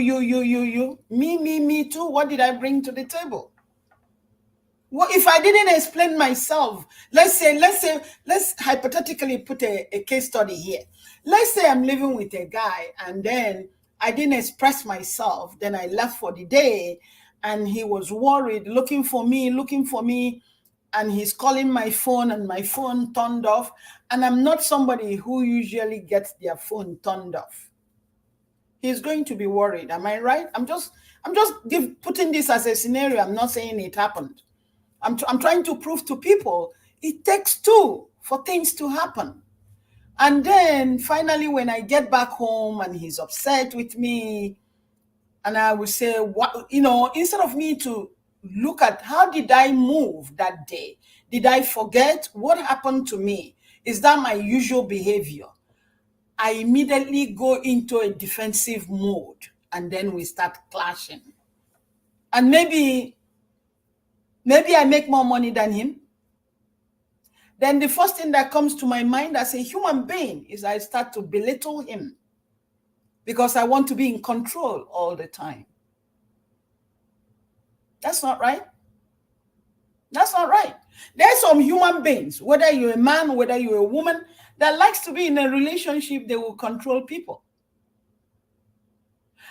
me too. What did I bring to the table? Well, if I didn't explain myself, let's hypothetically put a case study here. Let's say I'm living with a guy and then I didn't express myself. Then I left for the day and he was worried, looking for me, and he's calling my phone and my phone turned off. And I'm not somebody who usually gets their phone turned off. He's going to be worried. Am I right? I'm just putting this as a scenario. I'm not saying it happened. I'm trying to prove to people it takes two for things to happen. And then finally, when I get back home and he's upset with me, and I will say, what, you know, instead of me to look at how did I move that day? Did I forget? What happened to me? Is that my usual behavior? I immediately go into a defensive mode and then we start clashing. And maybe I make more money than him. Then the first thing that comes to my mind as a human being is I start to belittle him because I want to be in control all the time. That's not right. That's not right. There's some human beings, whether you're a man, whether you're a woman, that likes to be in a relationship, they will control people.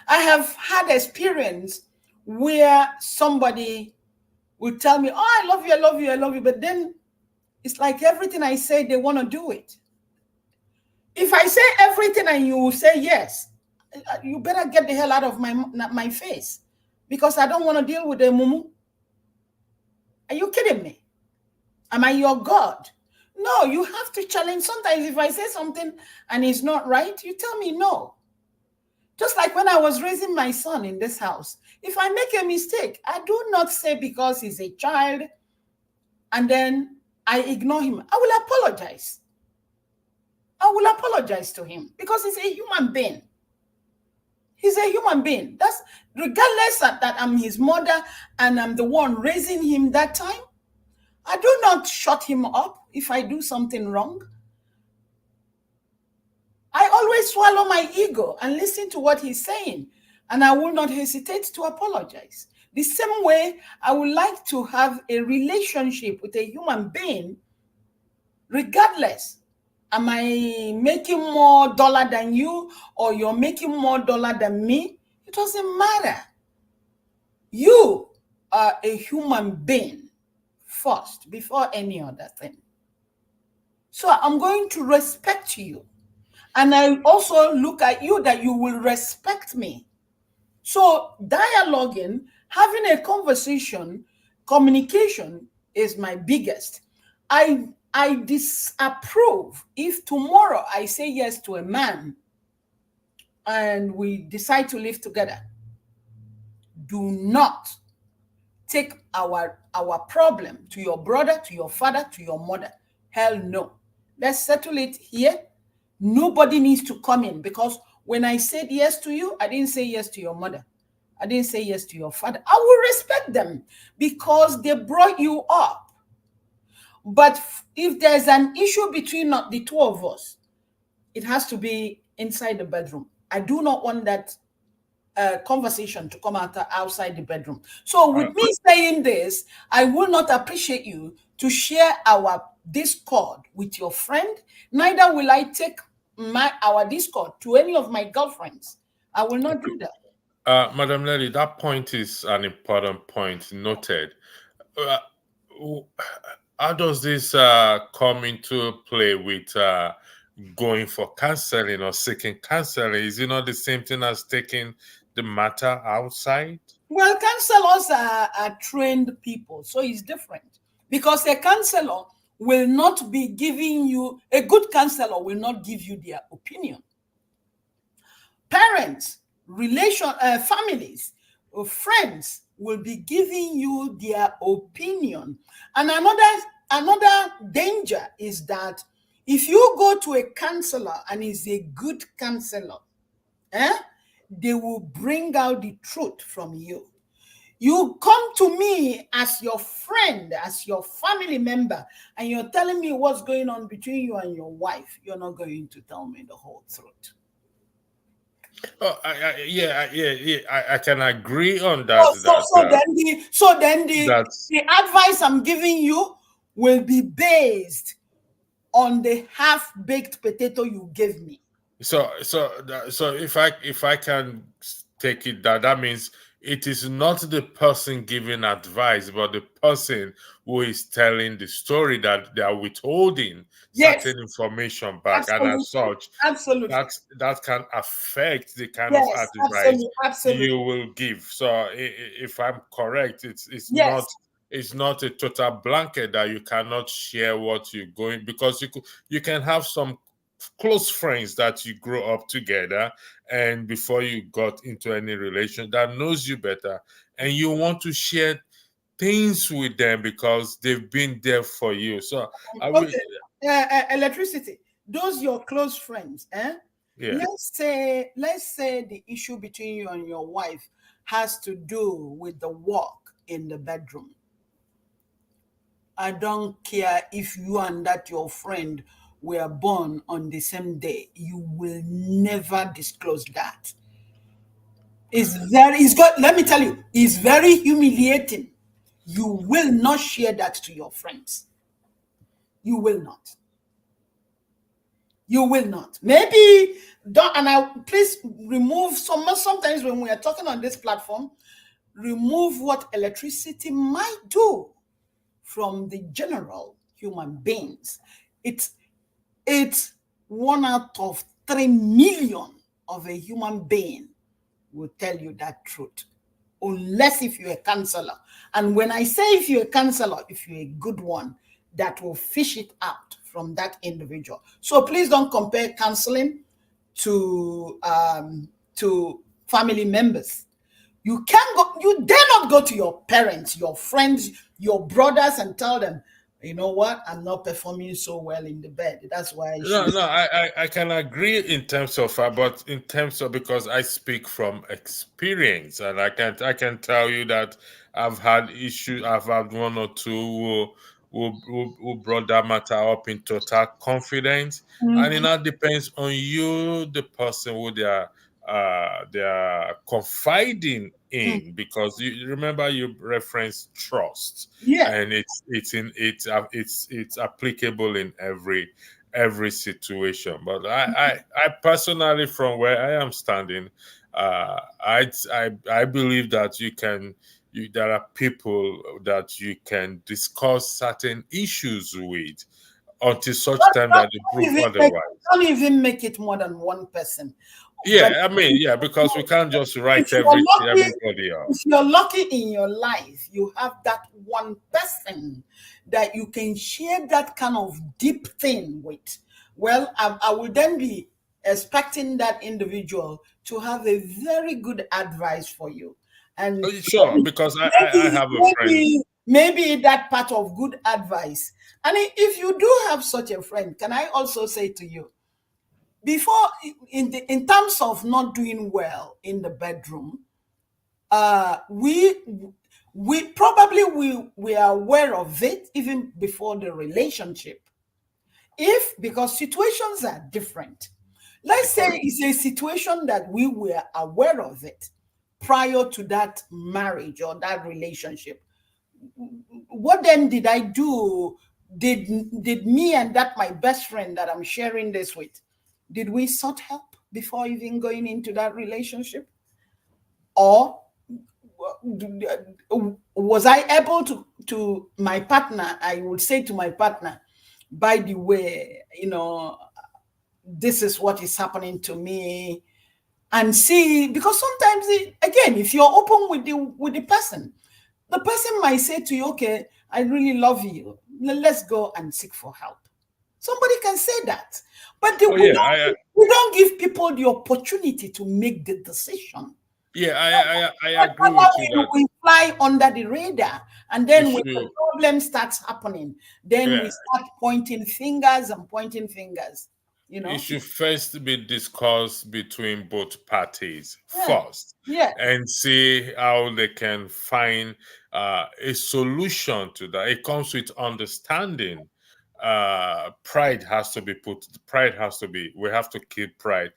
I have had experience where somebody will tell me, oh, I love you, I love you, I love you. But then it's like everything I say, they want to do it. If I say everything and you say yes, you better get the hell out of my face because I don't want to deal with a mumu. Are you kidding me? Am I your God? No, you have to challenge. Sometimes if I say something and it's not right, you tell me no. Just like when I was raising my son in this house, if I make a mistake, I do not say because he's a child and then I ignore him. I will apologize. I will apologize to him because he's a human being. He's a human being. That's regardless of that I'm his mother and I'm the one raising him that time. I do not shut him up if I do something wrong. I always swallow my ego and listen to what he's saying, and I will not hesitate to apologize. The same way I would like to have a relationship with a human being, regardless. Am I making more dollar than you or you're making more dollar than me? It doesn't matter. You are a human being first before any other thing. So I'm going to respect you. And I also look at you that you will respect me. So dialoguing, having a conversation, communication is my biggest. I disapprove if tomorrow I say yes to a man and we decide to live together. Do not take our problem to your brother, to your father, to your mother. Hell no. Let's settle it here. Nobody needs to come in because when I said yes to you, I didn't say yes to your mother. I didn't say yes to your father. I will respect them because they brought you up. But if there's an issue between the two of us, it has to be inside the bedroom. I do not want that conversation to come out outside the bedroom. So with me saying this, I will not appreciate you to share our Discord with your friend. Neither will I take our Discord to any of my girlfriends. I will not do that. Madam Lady, that point is an important point. Noted. How does this come into play with going for counseling or seeking counseling? Is it not the same thing as taking the matter outside? Well, counselors are trained people, so it's different. Because a counselor will not be giving you, a good counselor will not give you their opinion. Parents, families, friends will be giving you their opinion. And another danger is that if you go to a counselor and is a good counselor, they will bring out the truth from you. You come to me as your friend, as your family member, and you're telling me what's going on between you and your wife. You're not going to tell me the whole truth. Oh, I can agree on that. So then the advice I'm giving you will be based on the half-baked potato you gave me. So if I can take it that means it is not the person giving advice, but the person who is telling the story that they are withholding certain information back. Absolutely. And as such, absolutely, that can affect the kind of advice absolutely. you will give. So if I'm correct, it's not a total blanket that you cannot share what you're going, because you can have some close friends that you grow up together, and before you got into any relation, that knows you better, and you want to share things with them because they've been there for you. So electricity, those your close friends, let's say the issue between you and your wife has to do with the work in the bedroom. I don't care if you and that your friend were born on the same day. You will never disclose that. Let me tell you, it's very humiliating. You will not share that to your friends. You will not. You will not. Maybe don't, and please remove sometimes when we are talking on this platform, remove what electricity might do from the general human beings. It's 1 out of 3 million of a human being will tell you that truth, unless if you're a counselor. And when I say if you're a counselor, if you're a good one, that will fish it out from that individual. So please don't compare counseling to family members. You dare not go to your parents, your friends, your brothers, and tell them, you know what, I'm not performing so well in the bed. That's why I can agree in terms of but in terms of, because I speak from experience, and I can tell you that I've had issues. I've had 1 or 2 who brought that matter up in total confidence, and it now depends on you, the person who they are confiding in, because you remember you referenced trust, and it's applicable in every situation. But I personally, from where I am standing, I believe that there are people that you can discuss certain issues with until such time that they prove otherwise. Don't even make it more than one person. Because we can't just write everybody out. If you're lucky in your life, you have that one person that you can share that kind of deep thing with. Well, I will then be expecting that individual to have a very good advice for you. And sure, because I have a friend. Maybe that part of good advice. And if you do have such a friend, can I also say to you, before, in terms of not doing well in the bedroom, we are aware of it even before the relationship. Because situations are different. Let's say it's a situation that we were aware of it prior to that marriage or that relationship. What then did I do? Did me and that my best friend that I'm sharing this with, did we sought help before even going into that relationship? Or was I able to my partner, I would say to my partner, by the way, this is what is happening to me, and see, because sometimes again, if you're open with the person might say to you, okay, I really love you, let's go and seek for help. Somebody can say that, but we don't give people the opportunity to make the decision. I agree with you that we fly under the radar, and then when the problem starts happening, then we start pointing fingers. It should first be discussed between both parties first, yeah, and see how they can find a solution to that. It comes with understanding. Pride has to be we have to keep pride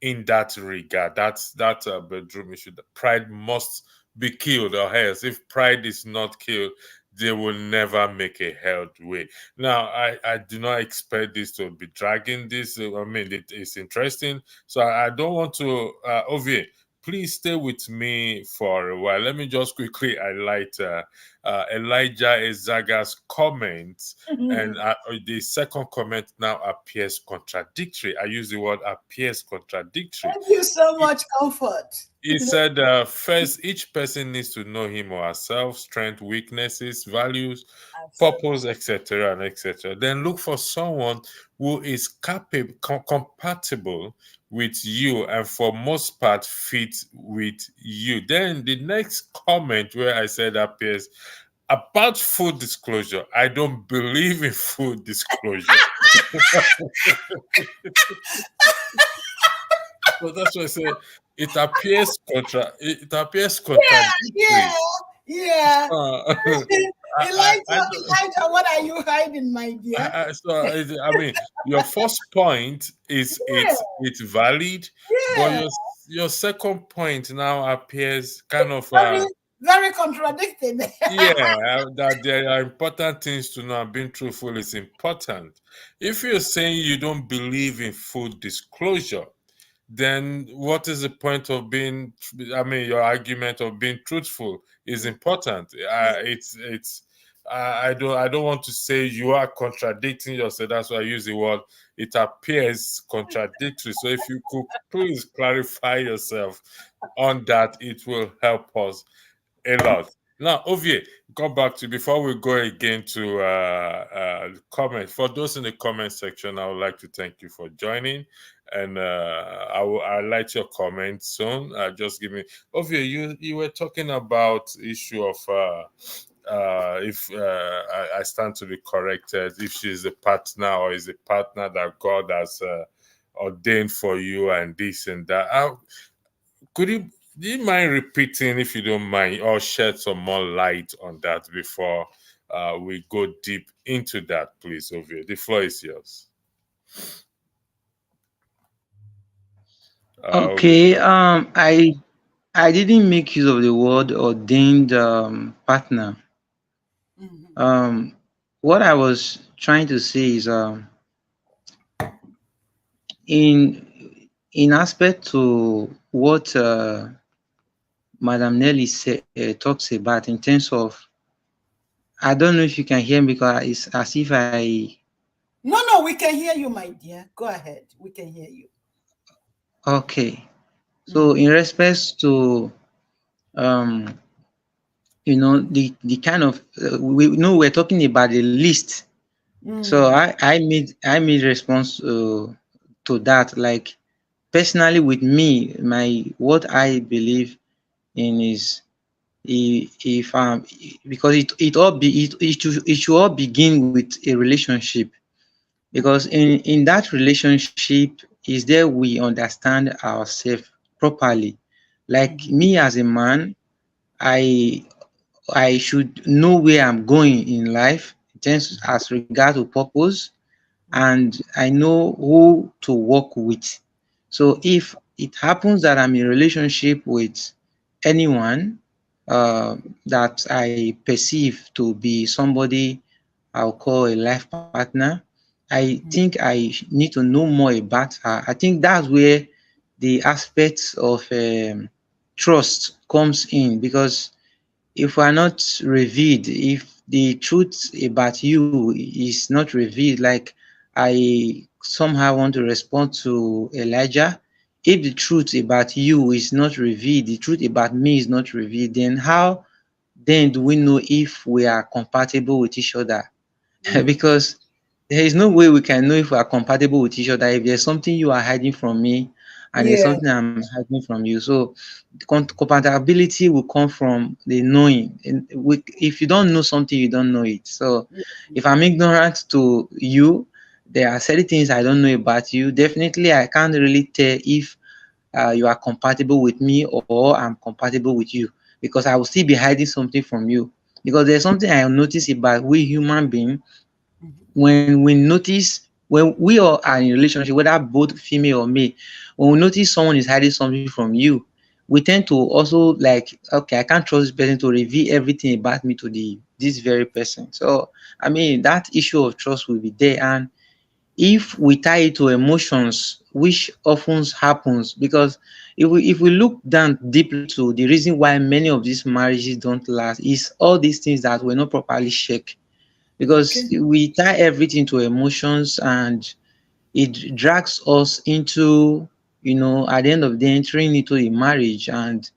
in that regard. That's a bedroom issue. Pride must be killed, or else if pride is not killed, they will never make a headway. Now, I do not expect this to be dragging this. I mean, it's interesting. So I don't want to, Ovie, please stay with me for a while. Let me just quickly highlight Elijah Ezaga's comments. And the second comment now appears contradictory. I use the word appears contradictory. Thank you so much, Comfort. He said, first, each person needs to know him or herself, strengths, weaknesses, values, purpose, etc., and etc. Then look for someone who is compatible with you and for most part fits with you. Then the next comment where I said appears about full disclosure. I don't believe in full disclosure. So that's why I say it appears contradictory. Yeah. Elijah, what are you hiding, my dear? I mean, your first point is it's valid, but your second point now appears kind of very contradicting. That there are important things to know. Being truthful is important. If you're saying you don't believe in full disclosure, then what is the point of being? I mean, your argument of being truthful is important. I don't want to say you are contradicting yourself. That's why I use the word. It appears contradictory. So if you could please clarify yourself on that, it will help us a lot. Now, Ovie, come back to before we go again to comment. For those in the comment section, I would like to thank you for joining, and I'll like your comments soon. Just give me, Ovie, you were talking about issue of if I stand to be corrected, if she's a partner or is a partner that God has ordained for you and this and that. Do you mind repeating, if you don't mind, or shed some more light on that before we go deep into that, please, Ovie? The floor is yours. Okay. I didn't make use of the word ordained partner. What I was trying to say is in aspect to what Madam Nelly talks about in terms of, I don't know if you can hear me because it's as if No, we can hear you, my dear. Go ahead. We can hear you. Okay. So in respects to the kind of we know we're talking about the list. So I made response to that, like personally with me, what I believe in is if because it should all begin with a relationship, because in that relationship is there we understand ourselves properly. Like me as a man, I should know where I'm going in life as regard to purpose, and I know who to work with. So if it happens that I'm in a relationship with anyone that I perceive to be somebody I'll call a life partner, I think I need to know more about her. I think that's where the aspects of trust comes in, because if we are not revealed, if the truth about you is not revealed, like I somehow want to respond to Elijah, if the truth about you is not revealed, the truth about me is not revealed, then how then do we know if we are compatible with each other? Because there is no way we can know if we are compatible with each other if there's something you are hiding from me and there's Yeah. something I'm hiding from you. So compatibility will come from the knowing. And if you don't know something, you don't know it. So if I'm ignorant to you, there are certain things I don't know about you. Definitely, I can't really tell if you are compatible with me or I'm compatible with you, because I will still be hiding something from you. Because there's something I notice about we human beings. When we notice, when we all are in a relationship, whether both female or male, when we notice someone is hiding something from you, we tend to also like, okay, I can't trust this person to reveal everything about me to this very person. So I mean, that issue of trust will be there. And if we tie it to emotions, which often happens, because if we look down deeply to the reason why many of these marriages don't last, is all these things that were not properly checked. Because Okay. we tie everything to emotions, and it drags us into, at the end of the day, entering into a marriage. And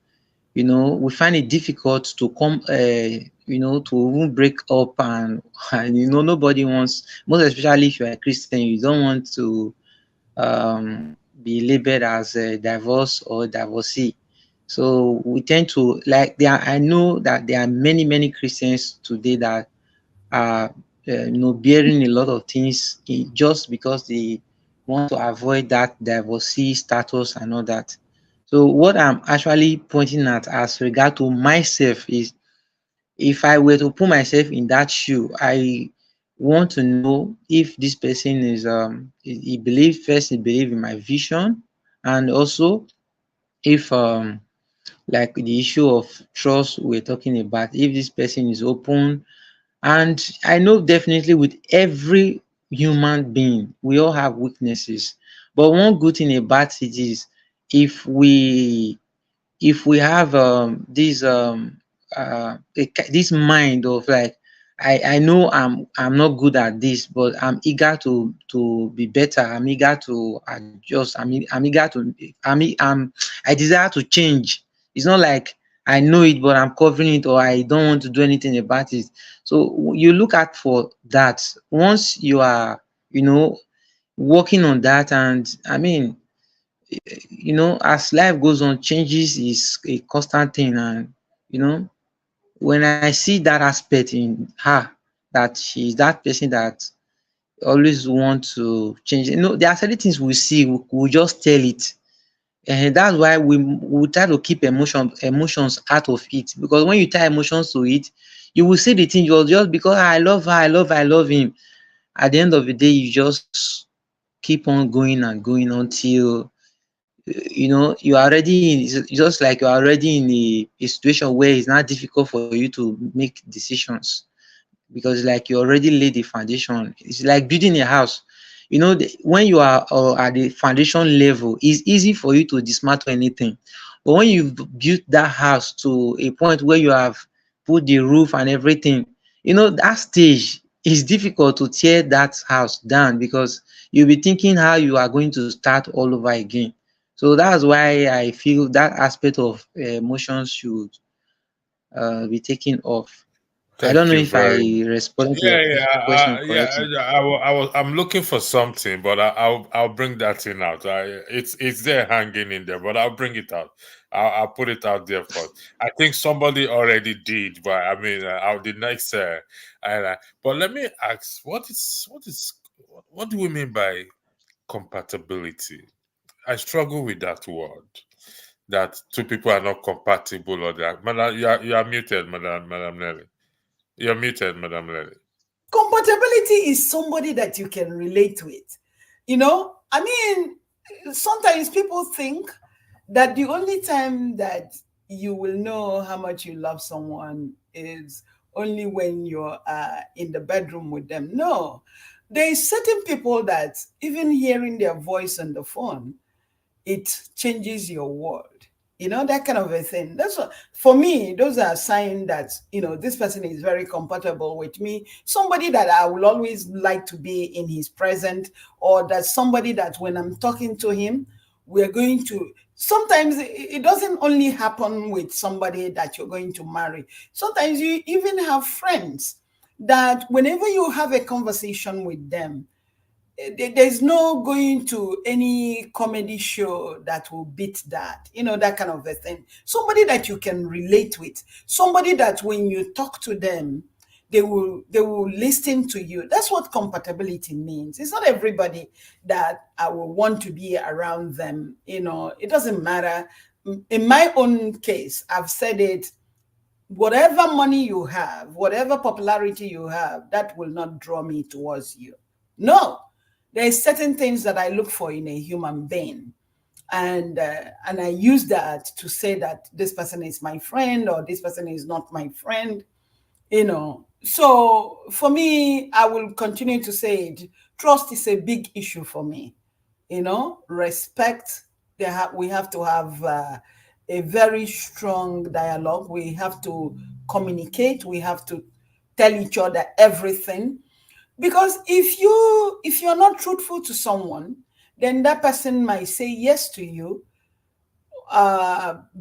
we find it difficult to come, to even break up. And nobody wants, most especially if you're a Christian, you don't want to be labeled as a divorce or divorcee. So we tend to like, I know that there are many, many Christians today that are bearing a lot of things just because they want to avoid that divorcee status and all that. So what I'm actually pointing at as regard to myself is, if I were to put myself in that shoe, I want to know if this person is he believe, first he believe in my vision, and also if like the issue of trust we're talking about, if this person is open. And I know definitely with every human being, we all have weaknesses. But one good thing about it is, if we have this mind of like, I know I'm not good at this, but I'm eager to be better. I'm eager to adjust. I'm eager to I desire to change. It's not like I know it, but I'm covering it, or I don't want to do anything about it. So you look at for that. Once you are, working on that, and I mean, as life goes on, changes is a constant thing. And when I see that aspect in her, that she's that person that always want to change, there are certain things we see, we just tell it. And that's why we try to keep emotions out of it, because when you tie emotions to it, you will see the thing just because, I love her, I love him. At the end of the day, you just keep on going and going until you're already in, it's just like you're already in a situation where it's not difficult for you to make decisions, because like you already laid the foundation. It's like building a house. When you are at the foundation level, it's easy for you to dismantle anything. But when you've built that house to a point where you have put the roof and everything, that stage is difficult to tear that house down, because you'll be thinking how you are going to start all over again. So that's why I feel that aspect of emotions should be taken off. I don't Thank know you if very much. I responded to Yeah, your yeah, question yeah. correctly. I'm looking for something, but I'll bring that in out. It's there hanging in there, but I'll bring it out. I'll put it out there first. I think somebody already did, but I mean, I'll the next. But let me ask, what do we mean by compatibility? I struggle with that word. That two people are not compatible, or that. Madam, you are muted, Madam Nelly. You're muted, Madam Nelly. Compatibility is somebody that you can relate with. I mean, sometimes people think that the only time that you will know how much you love someone is only when you're in the bedroom with them. No, there is certain people that even hearing their voice on the phone, it changes your world. You know, that kind of a thing. That's what, for me, those are signs that, this person is very compatible with me. Somebody that I will always like to be in his presence, or that somebody that when I'm talking to him, we're going to, sometimes it doesn't only happen with somebody that you're going to marry. Sometimes you even have friends that whenever you have a conversation with them, there's no going to any comedy show that will beat that, that kind of a thing. Somebody that you can relate with, somebody that when you talk to them, they will listen to you. That's what compatibility means. It's not everybody that I will want to be around them. It doesn't matter. In my own case, I've said it, whatever money you have, whatever popularity you have, that will not draw me towards you. No, there's certain things that I look for in a human being, and I use that to say that this person is my friend or this person is not my friend. So for me, I will continue to say it. Trust is a big issue for me. Respect. We have to have a very strong dialogue. We have to communicate. We have to tell each other everything, because if you're not truthful to someone, then that person might say yes to you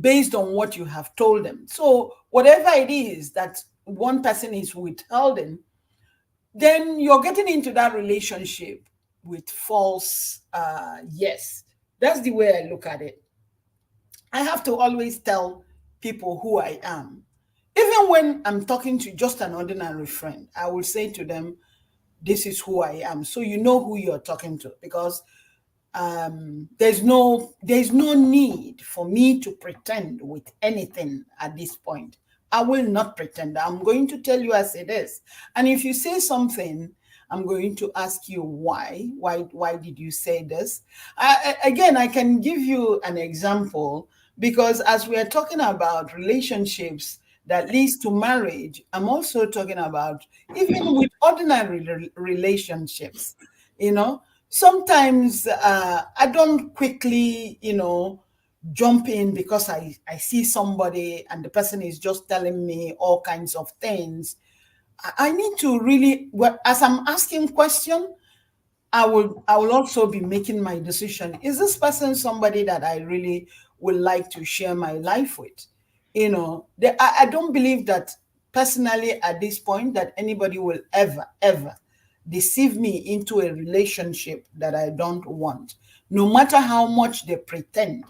based on what you have told them. So whatever it is that one person is withholding, then you're getting into that relationship with false yes. That's the way I look at it. I have to always tell people who I am. Even when I'm talking to just an ordinary friend, I will say to them, this is who I am. So you know who you're talking to, because there's no need for me to pretend with anything at this point. I will not pretend. I'm going to tell you as it is. And if you say something, I'm going to ask you why. Why did you say this? Again, I can give you an example, because as we are talking about relationships that leads to marriage, I'm also talking about even with ordinary relationships. Sometimes I don't quickly, jump in because I see somebody and the person is just telling me all kinds of things. I need to really, as I'm asking question, I will also be making my decision. Is this person somebody that I really would like to share my life with? I don't believe that personally at this point that anybody will ever deceive me into a relationship that I don't want. No matter how much they pretend,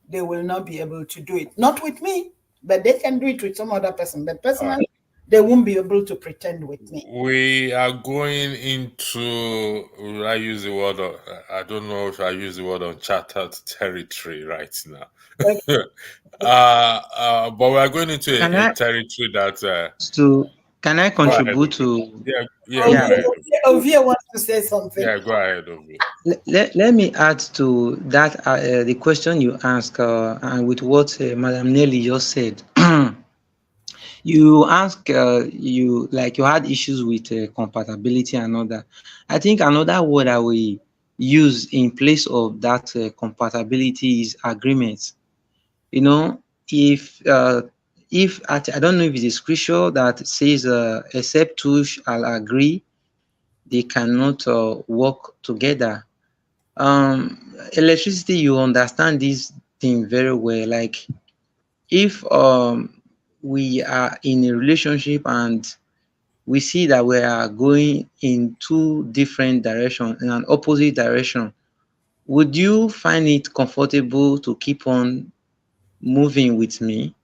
they will not be able to do it. Not with me, but they can do it with some other person. But personally, they won't be able to pretend with me. We are going into, I use the word, I don't know if I use the word uncharted territory right now. But we are going into Can a I territory that. to can I Go ahead. contribute to? Yeah, go Yeah, ahead. Ovia wants to say something. Yeah, go ahead, Ovi. let me add to that the question you asked and with what Madam Nelly just said. You ask you like you had issues with compatibility and all that. I think another word I will use in place of that compatibility is agreement. You know, if I don't know if it's a scripture that says except two shall agree, they cannot work together. Electricity, you understand this thing very well. Like if we are in a relationship and we see that we are going in two different directions, in an opposite direction, would you find it comfortable to keep on moving with me?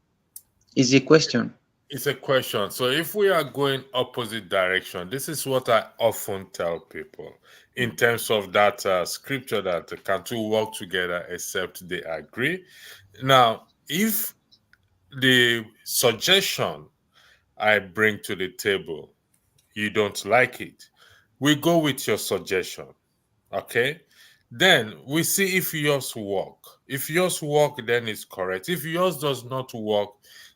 Is a question. It's a question. So if we are going opposite direction, this is what I often tell people in terms of that scripture that can two work together except they agree. Now, if the suggestion I bring to the table, you don't like it, we go with your suggestion. Okay? Then we see if yours work. If yours work, then it's correct. If yours does not work,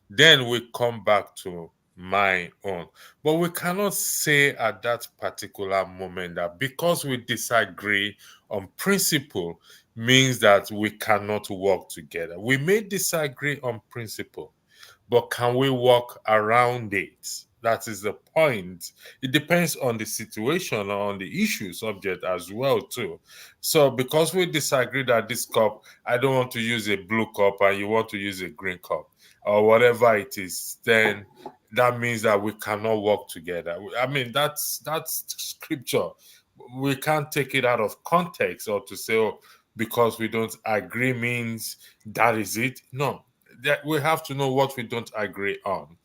then we come back to my own. But we cannot say at that particular moment that because we disagree on principle means that we cannot work together. We may disagree on principle, but can we work around it? That is the point. It depends on the situation or on the issue subject as well too. So because we disagree that this cup, I don't want to use a blue cup and you want to use a green cup or whatever it is, then that means that we cannot work together. I mean, that's scripture. We can't take it out of context or to say, oh, because we don't agree means that is it. No, that we have to know what we don't agree on.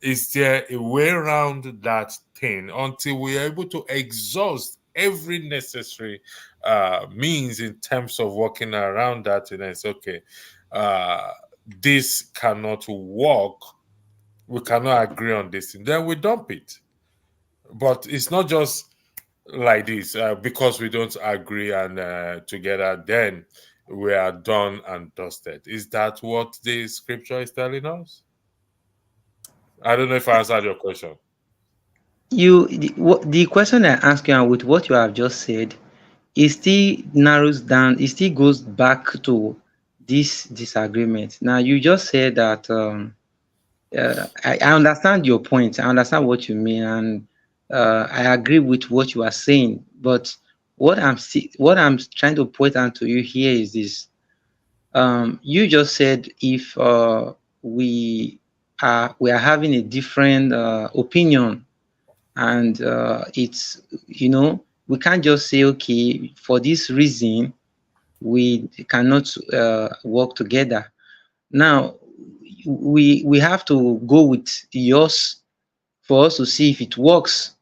Is there a way around that thing until we are able to exhaust every necessary means in terms of working around that? And it's okay, this cannot work. We cannot agree on this, and then we dump it. But it's not just like this because we don't agree and together, then we are done and dusted. Is that what the scripture is telling us? I don't know if I answered your question. The question I ask you, and with what you have just said, it still narrows down, it still goes back to this disagreement. Now, you just said that I understand your point. I understand what you mean, and I agree with what you are saying. But what I'm trying to point out to you here is this: you just said if we are having a different opinion, and it's, we can't just say, okay, for this reason we cannot work together. Now, we have to go with yours for us to see if it works.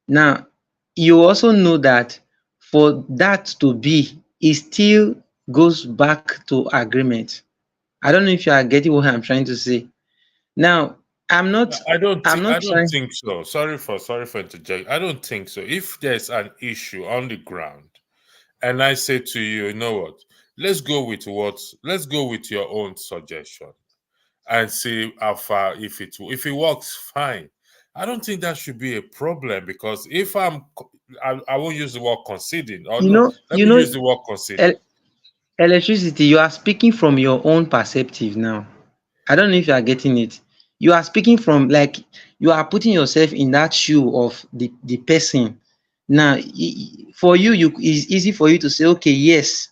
Now, you also know that for that to be, it still goes back to agreement. I don't know if you are getting what I'm trying to say. Now, I'm not I don't I'm think not I don't trying. think so. Sorry for interjecting. I don't think so. If there's an issue on the ground, and I say to you, you know what? Let's go with your own suggestion and see how far if it works, fine. I don't think that should be a problem because if I won't use the word conceding. Or you no, know let you me know use the word conceding. electricity, you are speaking from your own perspective now. I don't know if you are getting it. You are speaking from, like, you are putting yourself in that shoe of the person. Now, for you, it's easy for you to say, okay, yes,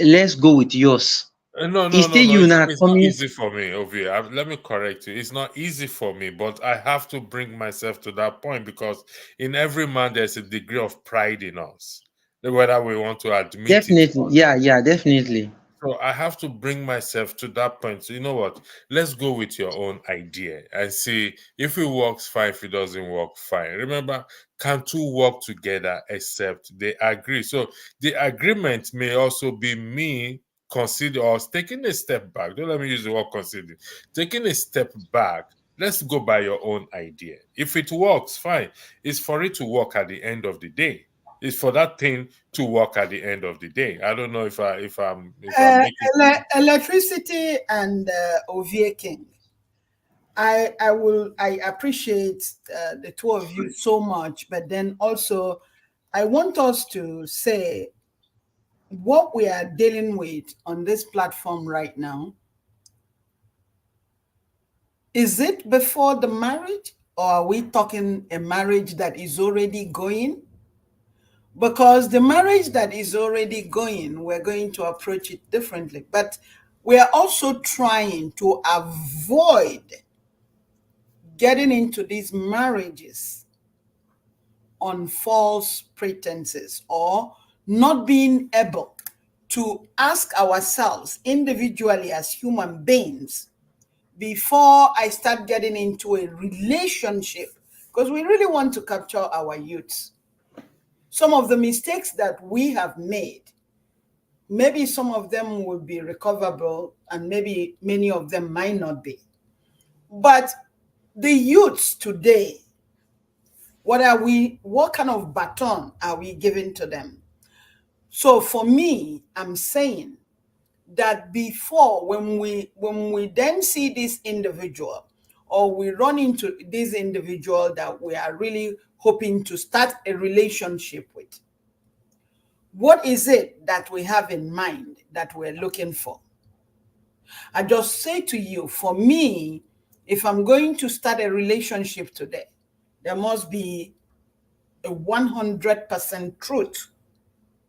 let's go with yours. No, It's no, no, still no. you now It's not coming. easy for me, Ovie. Let me correct you. It's not easy for me, but I have to bring myself to that point because in every man there's a degree of pride in us, whether we want to admit it Definitely, or yeah, not. yeah, definitely. So I have to bring myself to that point. So you know what? Let's go with your own idea and see if it works, fine. If it doesn't work, fine. Remember, can two work together except they agree? So the agreement may also be me consider or taking a step back. Don't let me use the word consider. Taking a step back. Let's go by your own idea. If it works, fine. It's for it to work at the end of the day. It's for that thing to work at the end of the day. I don't know if I'm making sense. Electricity and Ovie King. I appreciate the two of you so much, but then also I want us to say what we are dealing with on this platform right now. Is it before the marriage, or are we talking a marriage that is already going? Because the marriage that is already going, we're going to approach it differently. But we are also trying to avoid getting into these marriages on false pretenses, or not being able to ask ourselves individually as human beings before I start getting into a relationship, because we really want to capture our youths. Some of the mistakes that we have made, maybe some of them will be recoverable and maybe many of them might not be. But the youths today, what kind of baton are we giving to them? So for me, I'm saying that before, when we then see this individual, or we run into this individual that we are really hoping to start a relationship with, what is it that we have in mind that we're looking for? I just say to you, for me, if I'm going to start a relationship today, there must be a 100% truth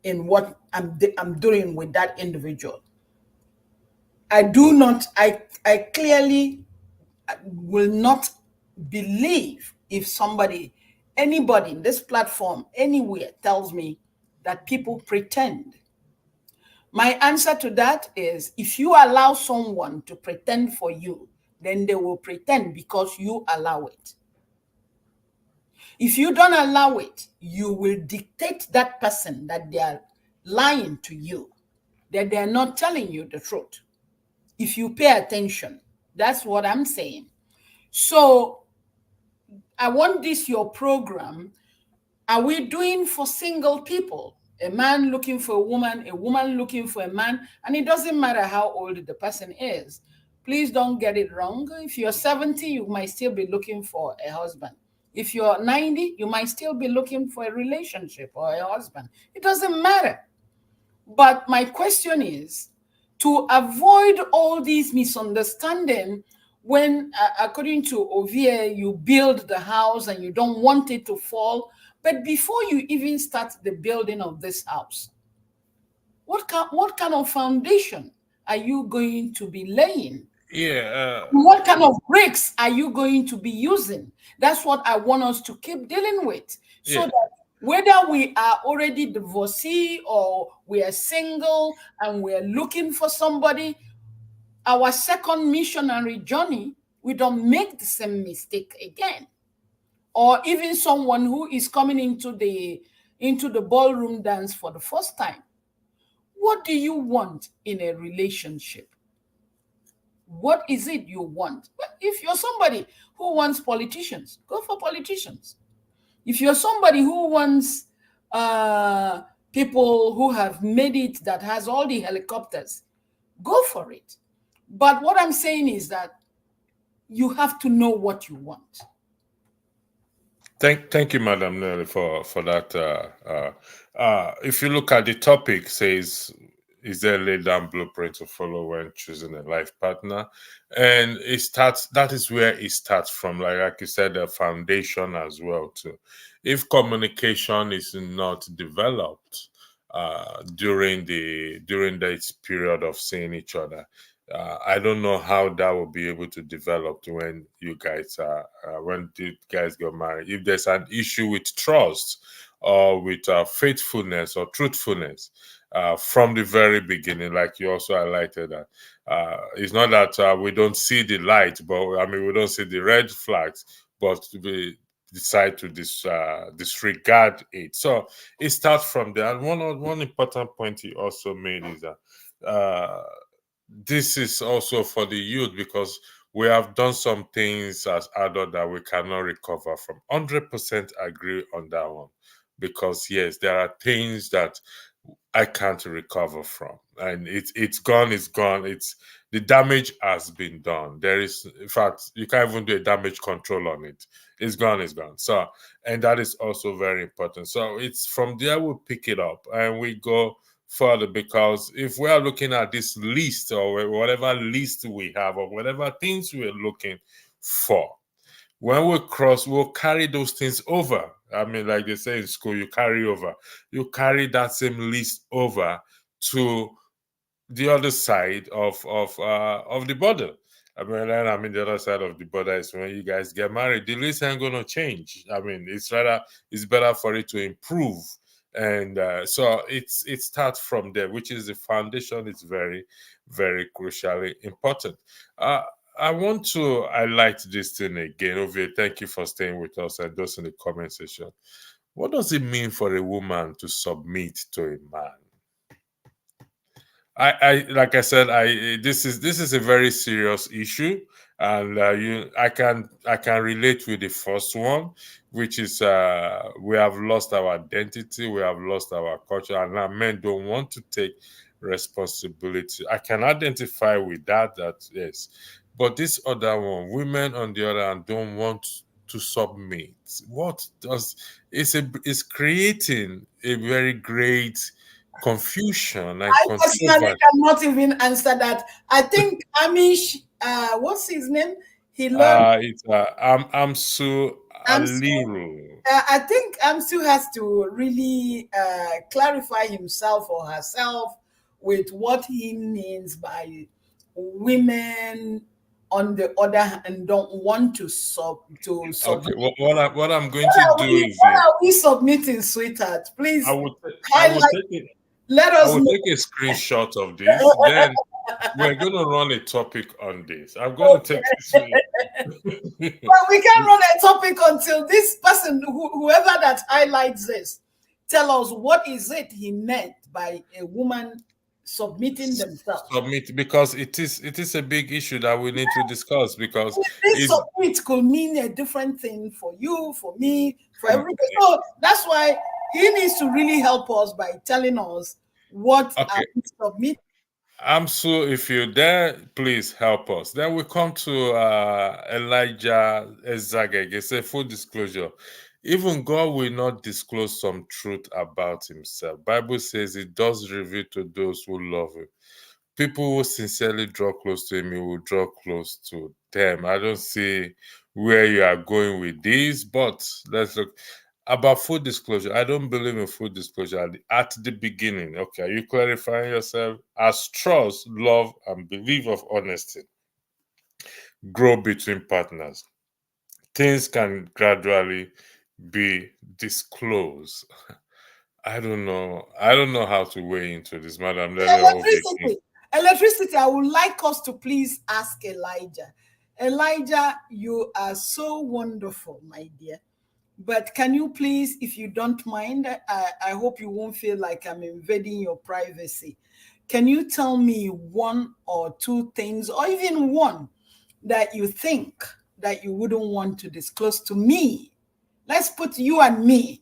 in what I'm doing with that individual. I clearly will not believe if anybody in this platform, anywhere, tells me that people pretend. My answer to that is, if you allow someone to pretend for you, then they will pretend because you allow it. If you don't allow it, you will dictate that person that they are lying to you, that they are not telling you the truth. If you pay attention, that's what I'm saying. So I want your program, are we doing for single people? A man looking for a woman looking for a man, and it doesn't matter how old the person is. Please don't get it wrong. If you're 70, you might still be looking for a husband. If you're 90, you might still be looking for a relationship or a husband. It doesn't matter. But my question is, to avoid all these misunderstandings, when, according to Ovie, you build the house and you don't want it to fall, but before you even start the building of this house, what kind of foundation are you going to be laying? Yeah. What kind of bricks are you going to be using? That's what I want us to keep dealing with. So that whether we are already divorcee or we are single and we're looking for somebody, our second missionary journey, we don't make the same mistake again. Or even someone who is coming into the ballroom dance for the first time. What do you want in a relationship? What is it you want? If you're somebody who wants politicians, go for politicians. If you're somebody who wants people who have made it, that has all the helicopters, go for it. But what I'm saying is that you have to know what you want. Thank you, Madam Nelly, for that. If you look at the topic, says, is there a laid down blueprint to follow when choosing a life partner? And that is where it starts from, like you said, the foundation as well too. If communication is not developed during this period of seeing each other, I don't know how that will be able to develop when you guys get married. If there's an issue with trust or with faithfulness or truthfulness from the very beginning, like you also highlighted that, it's not that we don't see the light, but we don't see the red flags, but we decide to disregard it. So it starts from there. And one important point he also made is that this is also for the youth, because we have done some things as adults that we cannot recover from. 100% agree on that one, because yes, there are things that I can't recover from, and it's gone. It's the damage has been done. There is, in fact, you can't even do a damage control on it. It's gone. So, and that is also very important. So it's from there we pick it up and we go further, because if we are looking at this list or whatever list we have or whatever things we're looking for, when we'll carry those things over. Like they say in school, you carry that same list over to the other side of the border. The other side of the border is when you guys get married. The list ain't gonna change. It's better for it to improve. And so it starts from there, which is the foundation. It's very, very crucially important. I want to highlight this thing again. Ovie, thank you for staying with us and those in the comment section. What does it mean for a woman to submit to a man? I like I said, this is a very serious issue, and I can relate with the first one, which is we have lost our identity, we have lost our culture, and now men don't want to take responsibility. I can identify with that. That yes, but this other one, women on the other hand don't want to submit. What does it's creating a very great confusion and I personally controversy. cannot even answer that. I think Amish, what's his name? He learned. It's Amsu Amsu, Aliru. I think Amsu has to really clarify himself or herself with what he means by women on the other hand don't want to Okay, submit. what I'm going to do is What are we submitting, sweetheart? Please I will highlight. take it. Let I us will know. take a screenshot of this. Then we're going to run a topic on this. I'm going to take this. Well, we can't run a topic until this person, whoever that highlights this, tell us what is it he meant by a woman submitting themselves. Submit, because it is a big issue that we need to discuss, because This it's submit could mean a different thing for you, for me, for everybody. So that's why he needs to really help us by telling us what okay. we submit. Amsu, if you're there, please help us. Then we come to Elijah Ezageg. He said, full disclosure, even God will not disclose some truth about himself. Bible says he does reveal to those who love him. People who sincerely draw close to him, he will draw close to them. I don't see where you are going with this, but let's look. About full disclosure, I don't believe in full disclosure at the beginning. Okay, are you clarifying yourself? As trust, love, and belief of honesty grow between partners, things can gradually be disclosed. I don't know. I don't know how to weigh into this, Madam Lele. Electricity. I would like us to please ask Elijah. Elijah, you are so wonderful, my dear. But can you please, if you don't mind, I hope you won't feel like I'm invading your privacy. Can you tell me one or two things, or even one, that you think that you wouldn't want to disclose to me? Let's put you and me,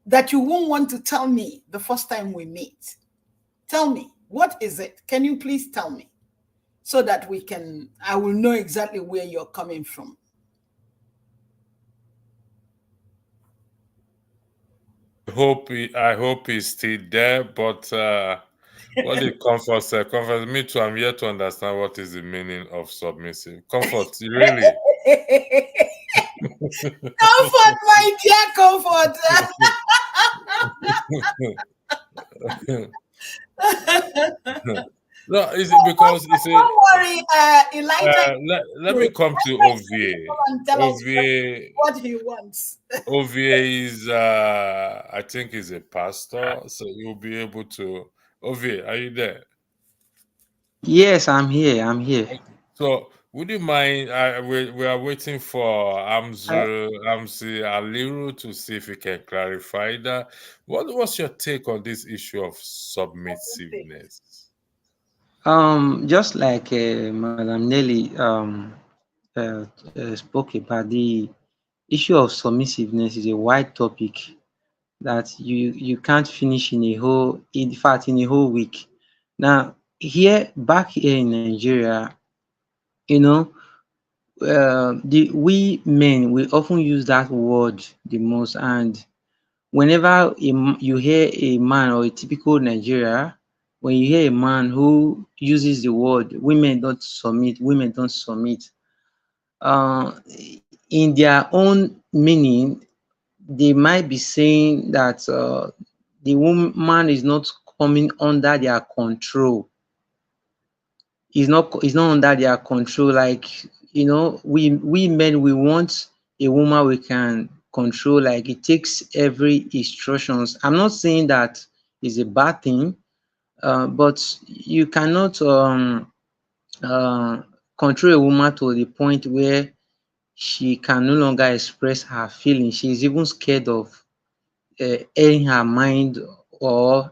that you won't want to tell me the first time we meet. Tell me, what is it? Can you please tell me, so that I will know exactly where you're coming from. I hope he's still there, but what did Comfort say? Comfort, me too, I'm yet to understand what is the meaning of submissive. Comfort, really? Comfort, my dear, comfort. No, is it because it's a. Don't worry, Elijah. Let me come to OVA. Tell us what he wants. OVA is, I think, he's a pastor, so you'll be able to. OVA, are you there? Yes, I'm here. I'm here. So, would you mind? We are waiting for Amsi Aliru to see if he can clarify that. What's your take on this issue of submissiveness? Just like Madam Nelly spoke about, the issue of submissiveness is a wide topic that you can't finish in a whole week. Now, back here in Nigeria, you know, we men, we often use that word the most, and whenever you hear a man, or a typical Nigeria, when you hear a man who uses the word women don't submit, in their own meaning, they might be saying that the woman is not coming under their control. Is not under their control. Like, we men, we want a woman we can control. Like, it takes every instructions. I'm not saying that is a bad thing, but you cannot control a woman to the point where she can no longer express her feelings. She's even scared of airing her mind or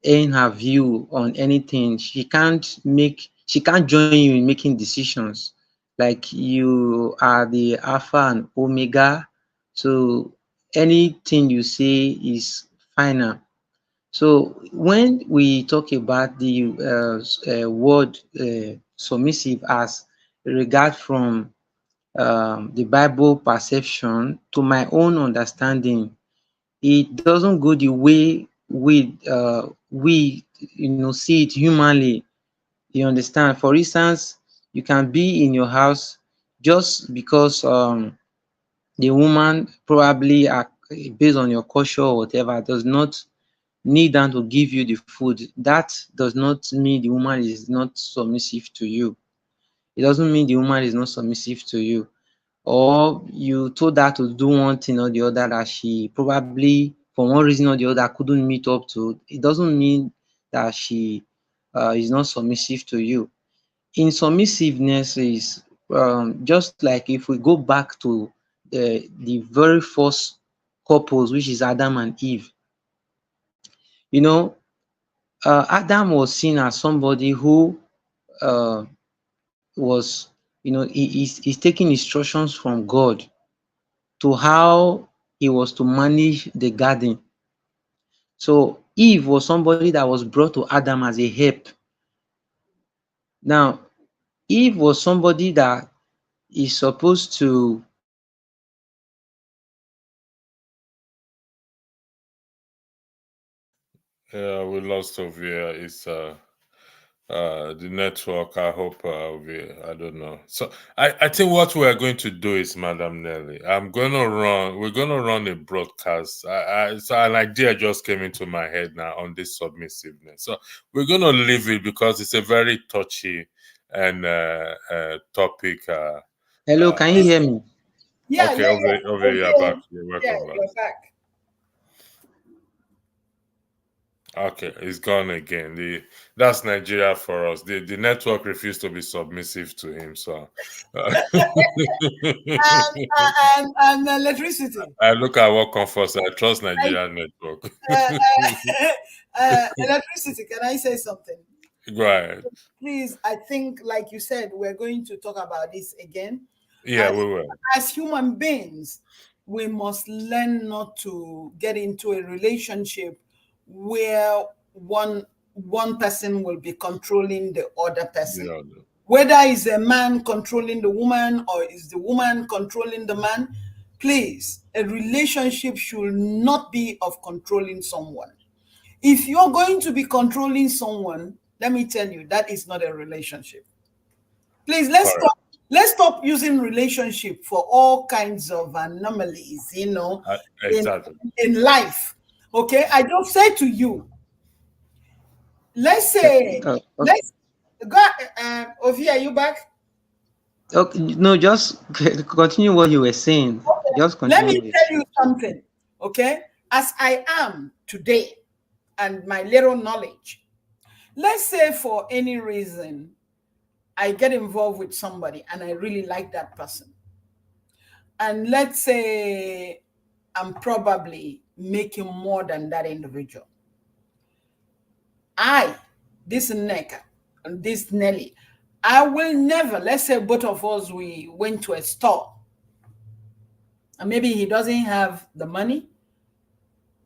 airing her view on anything. She can't join you in making decisions. like you are the Alpha and Omega. So anything you say is final. So when we talk about the word submissive as regard from the Bible perception, to my own understanding, it doesn't go the way we see it humanly. You understand? For instance, you can be in your house just because the woman probably based on your culture or whatever does not kneel down to give you the food. That does not mean the woman is not submissive to you. It doesn't mean the woman is not submissive to you. Or you told her to do one thing or the other that she probably, for one reason or the other, couldn't meet up to. It doesn't mean that she is not submissive to you. In submissiveness is just like if we go back to the very first couples, which is Adam and Eve. You know, Adam was seen as somebody who uh, was, he's taking instructions from God to how he was to manage the garden. So Eve was somebody that was brought to Adam as a help. Now, Eve was somebody that is supposed to Yeah, we lost Ovia. It's the network. I hope I don't know. So I think what we are going to do is, Madam Nelly, we're gonna run a broadcast. So an idea just came into my head now on this submissiveness. So we're gonna leave it because it's a very touchy and topic. Hello, can you hear me? Yeah, Okay, yeah, over yeah. you're back. You're Yeah, welcome back. you're back. Okay, it's gone again. That's Nigeria for us. The network refused to be submissive to him. So, And electricity. I look at what comforts. I trust Nigeria network. Uh, electricity. Can I say something? Go ahead. Please, I think, like you said, we're going to talk about this again. Yeah, we will. As human beings, we must learn not to get into a relationship where one person will be controlling the other person. Yeah. Whether it's a man controlling the woman or is the woman controlling the man, please, a relationship should not be of controlling someone. If you're going to be controlling someone, let me tell you, that is not a relationship. Please, let's stop using relationship for all kinds of anomalies, Exactly. in life. Okay, I just say to you, let's say, Okay. let's go. Ovia, are you back? Okay, no, just continue what you were saying. Just Let me continue. tell you something. Okay, as I am today, and my little knowledge, let's say for any reason I get involved with somebody and I really like that person. And let's say I'm probably making more than that individual. This Neka, and this Nelly, I will never, let's say both of us, we went to a store and maybe he doesn't have the money.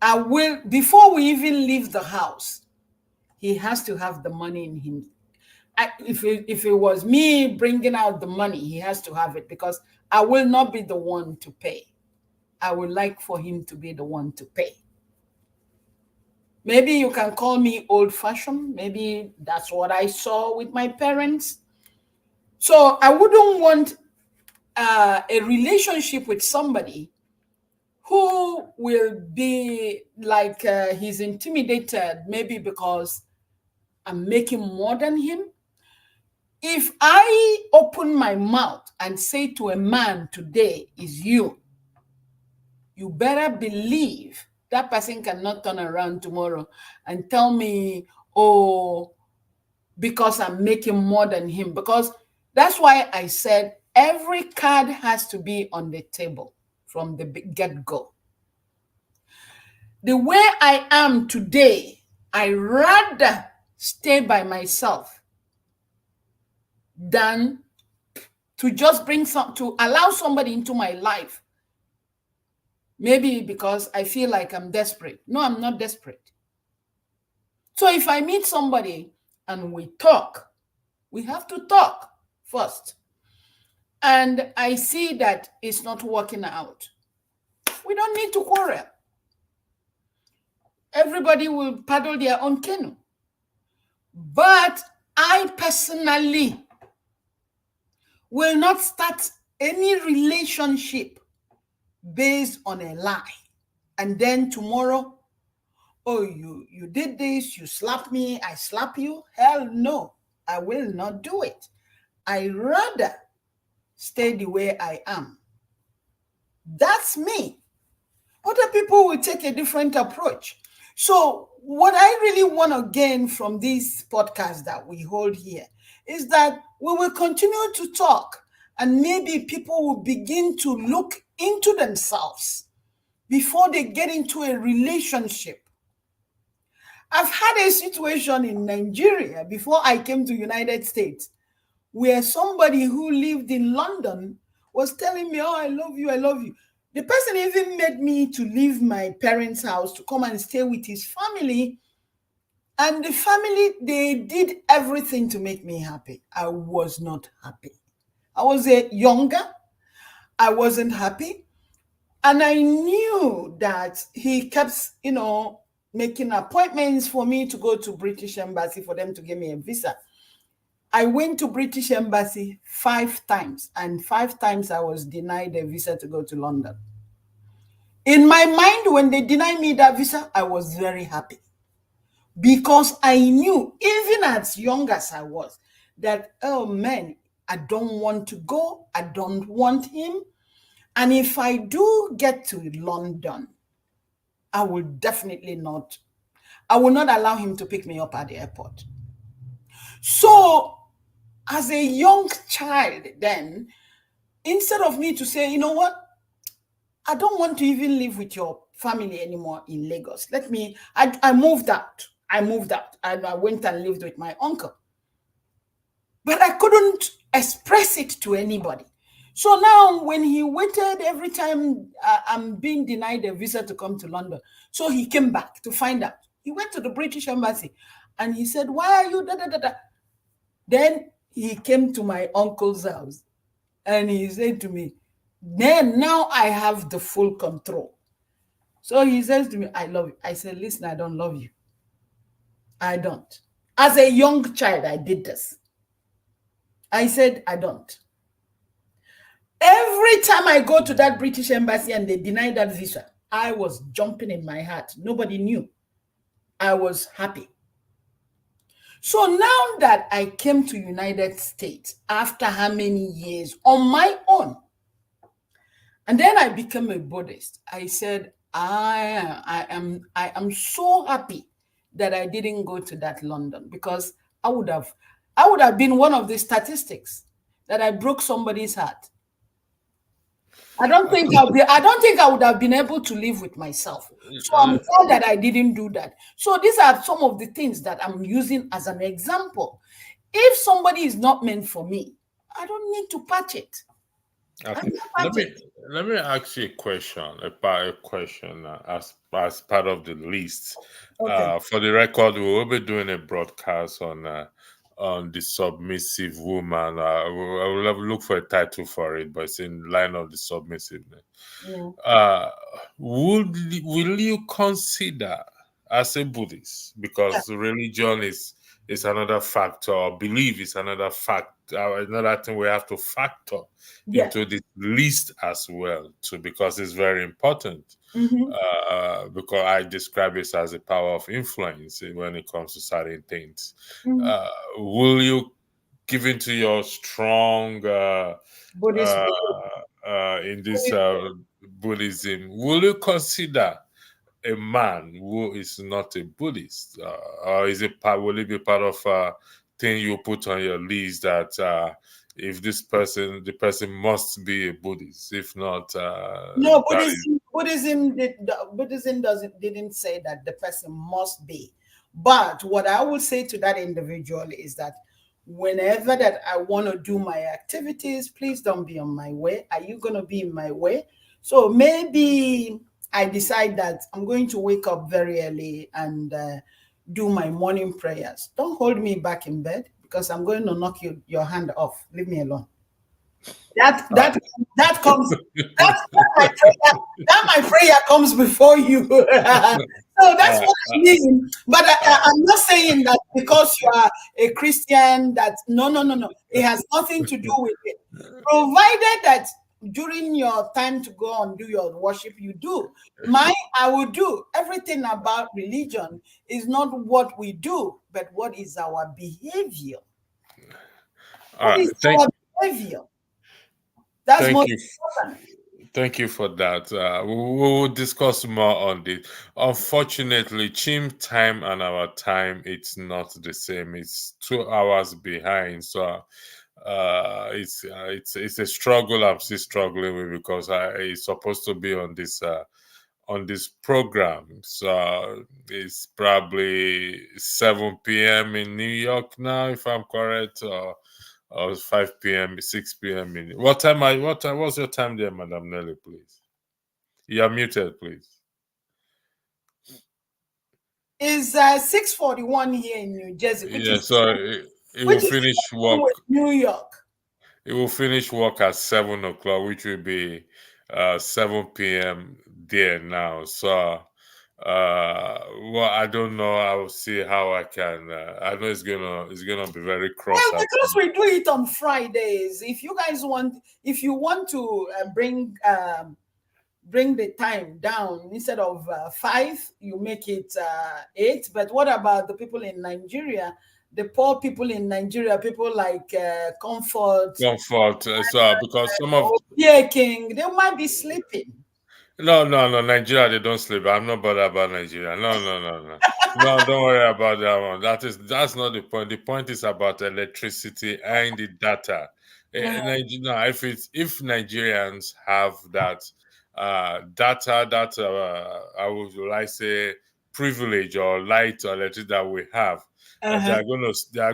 I will, before we even leave the house, he has to have the money in him. If it was me bringing out the money, he has to have it because I will not be the one to pay. I would like for him to be the one to pay. Maybe you can call me old-fashioned. Maybe that's what I saw with my parents. So I wouldn't want a relationship with somebody who will be like he's intimidated, maybe because I'm making more than him. If I open my mouth and say to a man today is you better believe that person cannot turn around tomorrow and tell me, oh, because I'm making more than him. Because that's why I said every card has to be on the table from the get-go. The way I am today, I rather stay by myself than to just to allow somebody into my life. Maybe because I feel like I'm desperate. No, I'm not desperate. So if I meet somebody and we talk, we have to talk first. And I see that it's not working out. We don't need to quarrel. Everybody will paddle their own canoe. But I personally will not start any relationship based on a lie. And then tomorrow, oh, you did this, you slapped me, I slap you. Hell no, I will not do it. I rather stay the way I am. That's me. Other people will take a different approach. So what I really want to gain from this podcast that we hold here is that we will continue to talk, and maybe people will begin to look into themselves before they get into a relationship. I've had a situation in Nigeria before I came to United States where somebody who lived in London was telling me, oh, I love you, I love you. The person even made me to leave my parents' house to come and stay with his family. And the family, they did everything to make me happy. I was not happy. I was younger. I wasn't happy. And I knew that he kept, making appointments for me to go to British Embassy for them to give me a visa. I went to British Embassy 5 times, and 5 times I was denied a visa to go to London. In my mind, when they denied me that visa, I was very happy because I knew, even as young as I was, that, oh man, I don't want to go. I don't want him. And if I do get to London, I will definitely not, I will not allow him to pick me up at the airport. So as a young child then, instead of me to say, you know what, I don't want to even live with your family anymore in Lagos. I moved out. And I went and lived with my uncle. But I couldn't express it to anybody. So now when he waited every time I'm being denied a visa to come to London, so he came back to find out. He went to the British Embassy and he said, why are you da-da-da-da? Then he came to my uncle's house and he said to me, then now I have the full control. So he says to me, I love you. I said, listen, I don't love you. I don't. As a young child, I did this. I said, I don't. Every time I go to that British Embassy and they deny that visa, I was jumping in my heart. Nobody knew. I was happy. So now that I came to United States after how many years on my own, and then I became a Buddhist, I said, I am so happy that I didn't go to that London, because I would have been one of the statistics that I broke somebody's heart. I don't think I would have been able to live with myself. So I'm glad that I didn't do that. So these are some of the things that I'm using as an example. If somebody is not meant for me, I don't need to patch it. Okay. Let me ask you a question, as part of the list. Okay. For the record, we will be doing a broadcast on the submissive woman. I will look for a title for it, but it's in line of the submissiveness. Yeah. Will you consider, as a Buddhist, because religion is another factor, or belief is another factor, another thing we have to factor into this list as well, too, because it's very important. Because I describe it as a power of influence when it comes to certain things. Will you, given to your strong Buddhism, in this Buddhism, will you consider a man who is not a Buddhist, or will it be part of a thing you put on your list that if the person must be a Buddhist, if not, no, Buddhism didn't say that the person must be. But what I would say to that individual is that Whenever that I want to do my activities, please don't be on my way. Are you going to be in my way? So maybe I decide that I'm going to wake up very early and do my morning prayers. Don't hold me back in bed because I'm going to knock your hand off. Leave me alone. That comes that my prayer comes before you. So that's what I mean. But I'm not saying that because you are a Christian that no. It has nothing to do with it. Provided that during your time to go and do your worship, you do. I will do. Everything about religion is not what we do, but what is our behavior. What is our behavior? That's Thank more you. important. Thank you for that. We will discuss more on this. Unfortunately, Chim time and our time, it's not the same. It's 2 hours behind. So it's a struggle I'm still struggling with because it's supposed to be on this program. So it's probably 7 p.m. in New York now, if I'm correct, or 5 p.m., 6 p.m. What's your time there, Madam Nelly, please? You are muted, please. Is 6:41 here in New Jersey, which Yeah, is so it will finish work. New York. It will finish work at 7 o'clock, which will be 7 p.m. there now. So well, I don't know. I will see how I can. I know it's gonna be very cross. Well, because we do it on Fridays. If you want to bring the time down, instead of 5, you make it 8. But what about the people in Nigeria? The poor people in Nigeria, people like Comfort. So because some of King, they might be sleeping. No, Nigeria, they don't sleep. I'm not bothered about Nigeria. No. No, don't worry about that one. That's not the point. The point is about electricity and the data. If Nigerians have that data, that I would like say privilege or light or electricity that we have, they are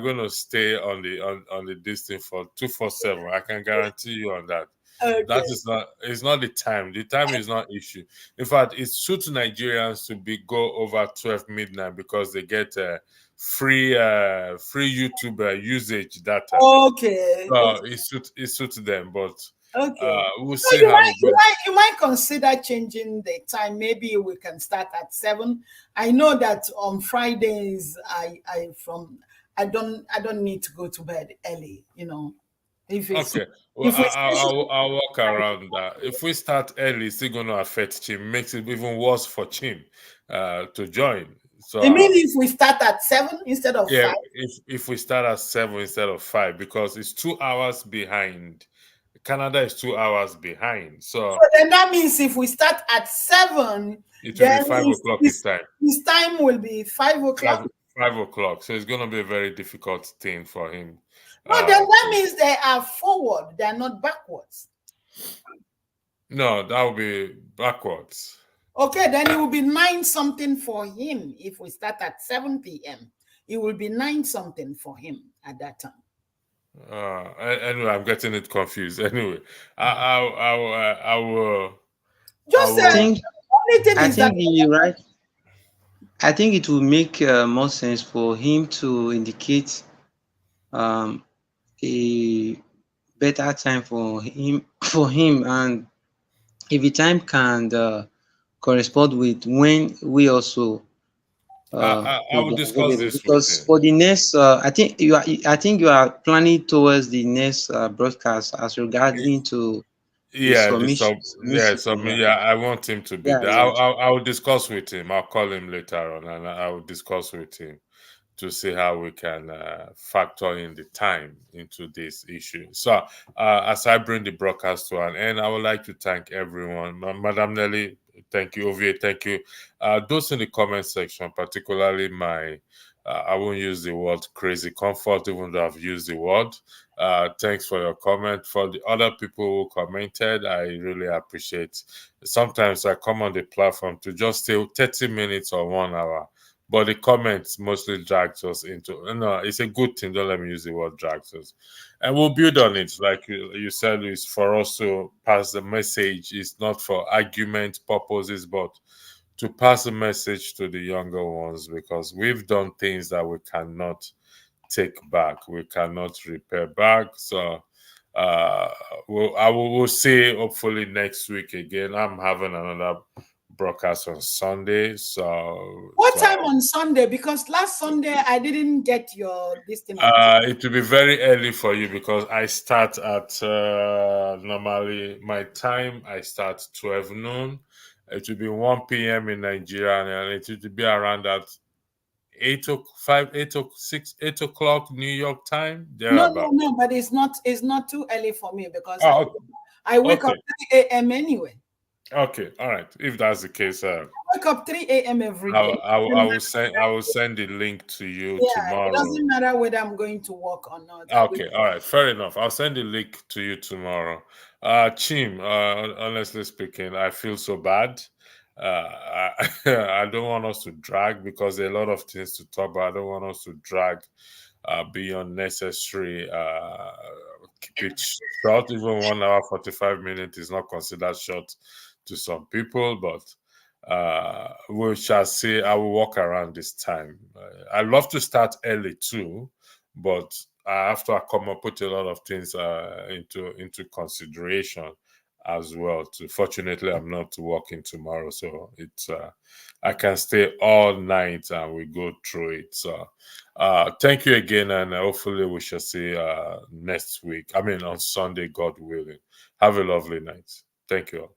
gonna stay on the distance for 247. I can guarantee you on that. Okay. That is it's not the time. The time is not issue. In fact, it suits Nigerians to go over 12 midnight because they get free YouTube usage data. Okay. It suits them, but okay. We'll so see how it goes. You might consider changing the time. Maybe we can start at 7. I know that on Fridays I don't need to go to bed early, If it's, okay, well, I'll work around that. If we start early, it's still going to affect Chim. Makes it even worse for Chim to join. So I mean, if we start at 7 instead of 5. If we start at 7 instead of 5, because it's 2 hours behind. Canada is 2 hours behind. So then that means if we start at 7, it will be 5 o'clock his time. His time will be 5 o'clock. 5 o'clock. So it's going to be a very difficult thing for him. No, then that means they are forward. They are not backwards. No, that will be backwards. Okay, then it will be 9 something for him if we start at 7 p.m. It will be 9 something for him at that time. Anyway, I'm getting it confused. Anyway, I will. You're right. I think it will make more sense for him to indicate a better time for him, and if the time can correspond with when we also I will discuss this because for the next I think you are planning towards the next broadcast as regarding to I want him to be there. I will discuss with him. I'll call him later on and I will discuss with him to see how we can factor in the time into this issue. So as I bring the broadcast to an end, I would like to thank everyone. Madam Nelly, thank you. Ovie, thank you. Those in the comment section, particularly I won't use the word crazy comfort, even though I've used the word. Thanks for your comment. For the other people who commented, I really appreciate. Sometimes I come on the platform to just stay 30 minutes or 1 hour but the comments mostly drags us into. No, it's a good thing. Don't let me use the word drags us, and we'll build on it. Like you said, is for us to pass the message. It's not for argument purposes, but to pass a message to the younger ones, because we've done things that we cannot take back, we cannot repair back. So we'll see hopefully next week again. I'm having another broadcast on Sunday. What time on Sunday? Because last Sunday I didn't get your this thing. It will be very early for you because I start at normally my time. I start 12 noon. It will be 1 p.m. in Nigeria, and it will be around that 8 o'clock New York time. No, but it's not too early for me because I wake up 3 a.m. anyway. Okay, all right. If that's the case, I wake up 3 a.m. every day. I will send the link to you tomorrow. It doesn't matter whether I'm going to work or not. Okay, all right, fair enough. I'll send the link to you tomorrow. Chim, honestly speaking, I feel so bad. I don't want us to drag because there are a lot of things to talk about. I don't want us to drag beyond necessary. Keep it short. Even 1 hour 45 minutes is not considered short to some people, but we shall see. I will walk around this time. I love to start early too, but I have to come up with a lot of things into consideration as well. Fortunately, I'm not working tomorrow, so it's I can stay all night and we go through it. So thank you again, and hopefully we shall see next week. I mean on Sunday, God willing. Have a lovely night. Thank you all.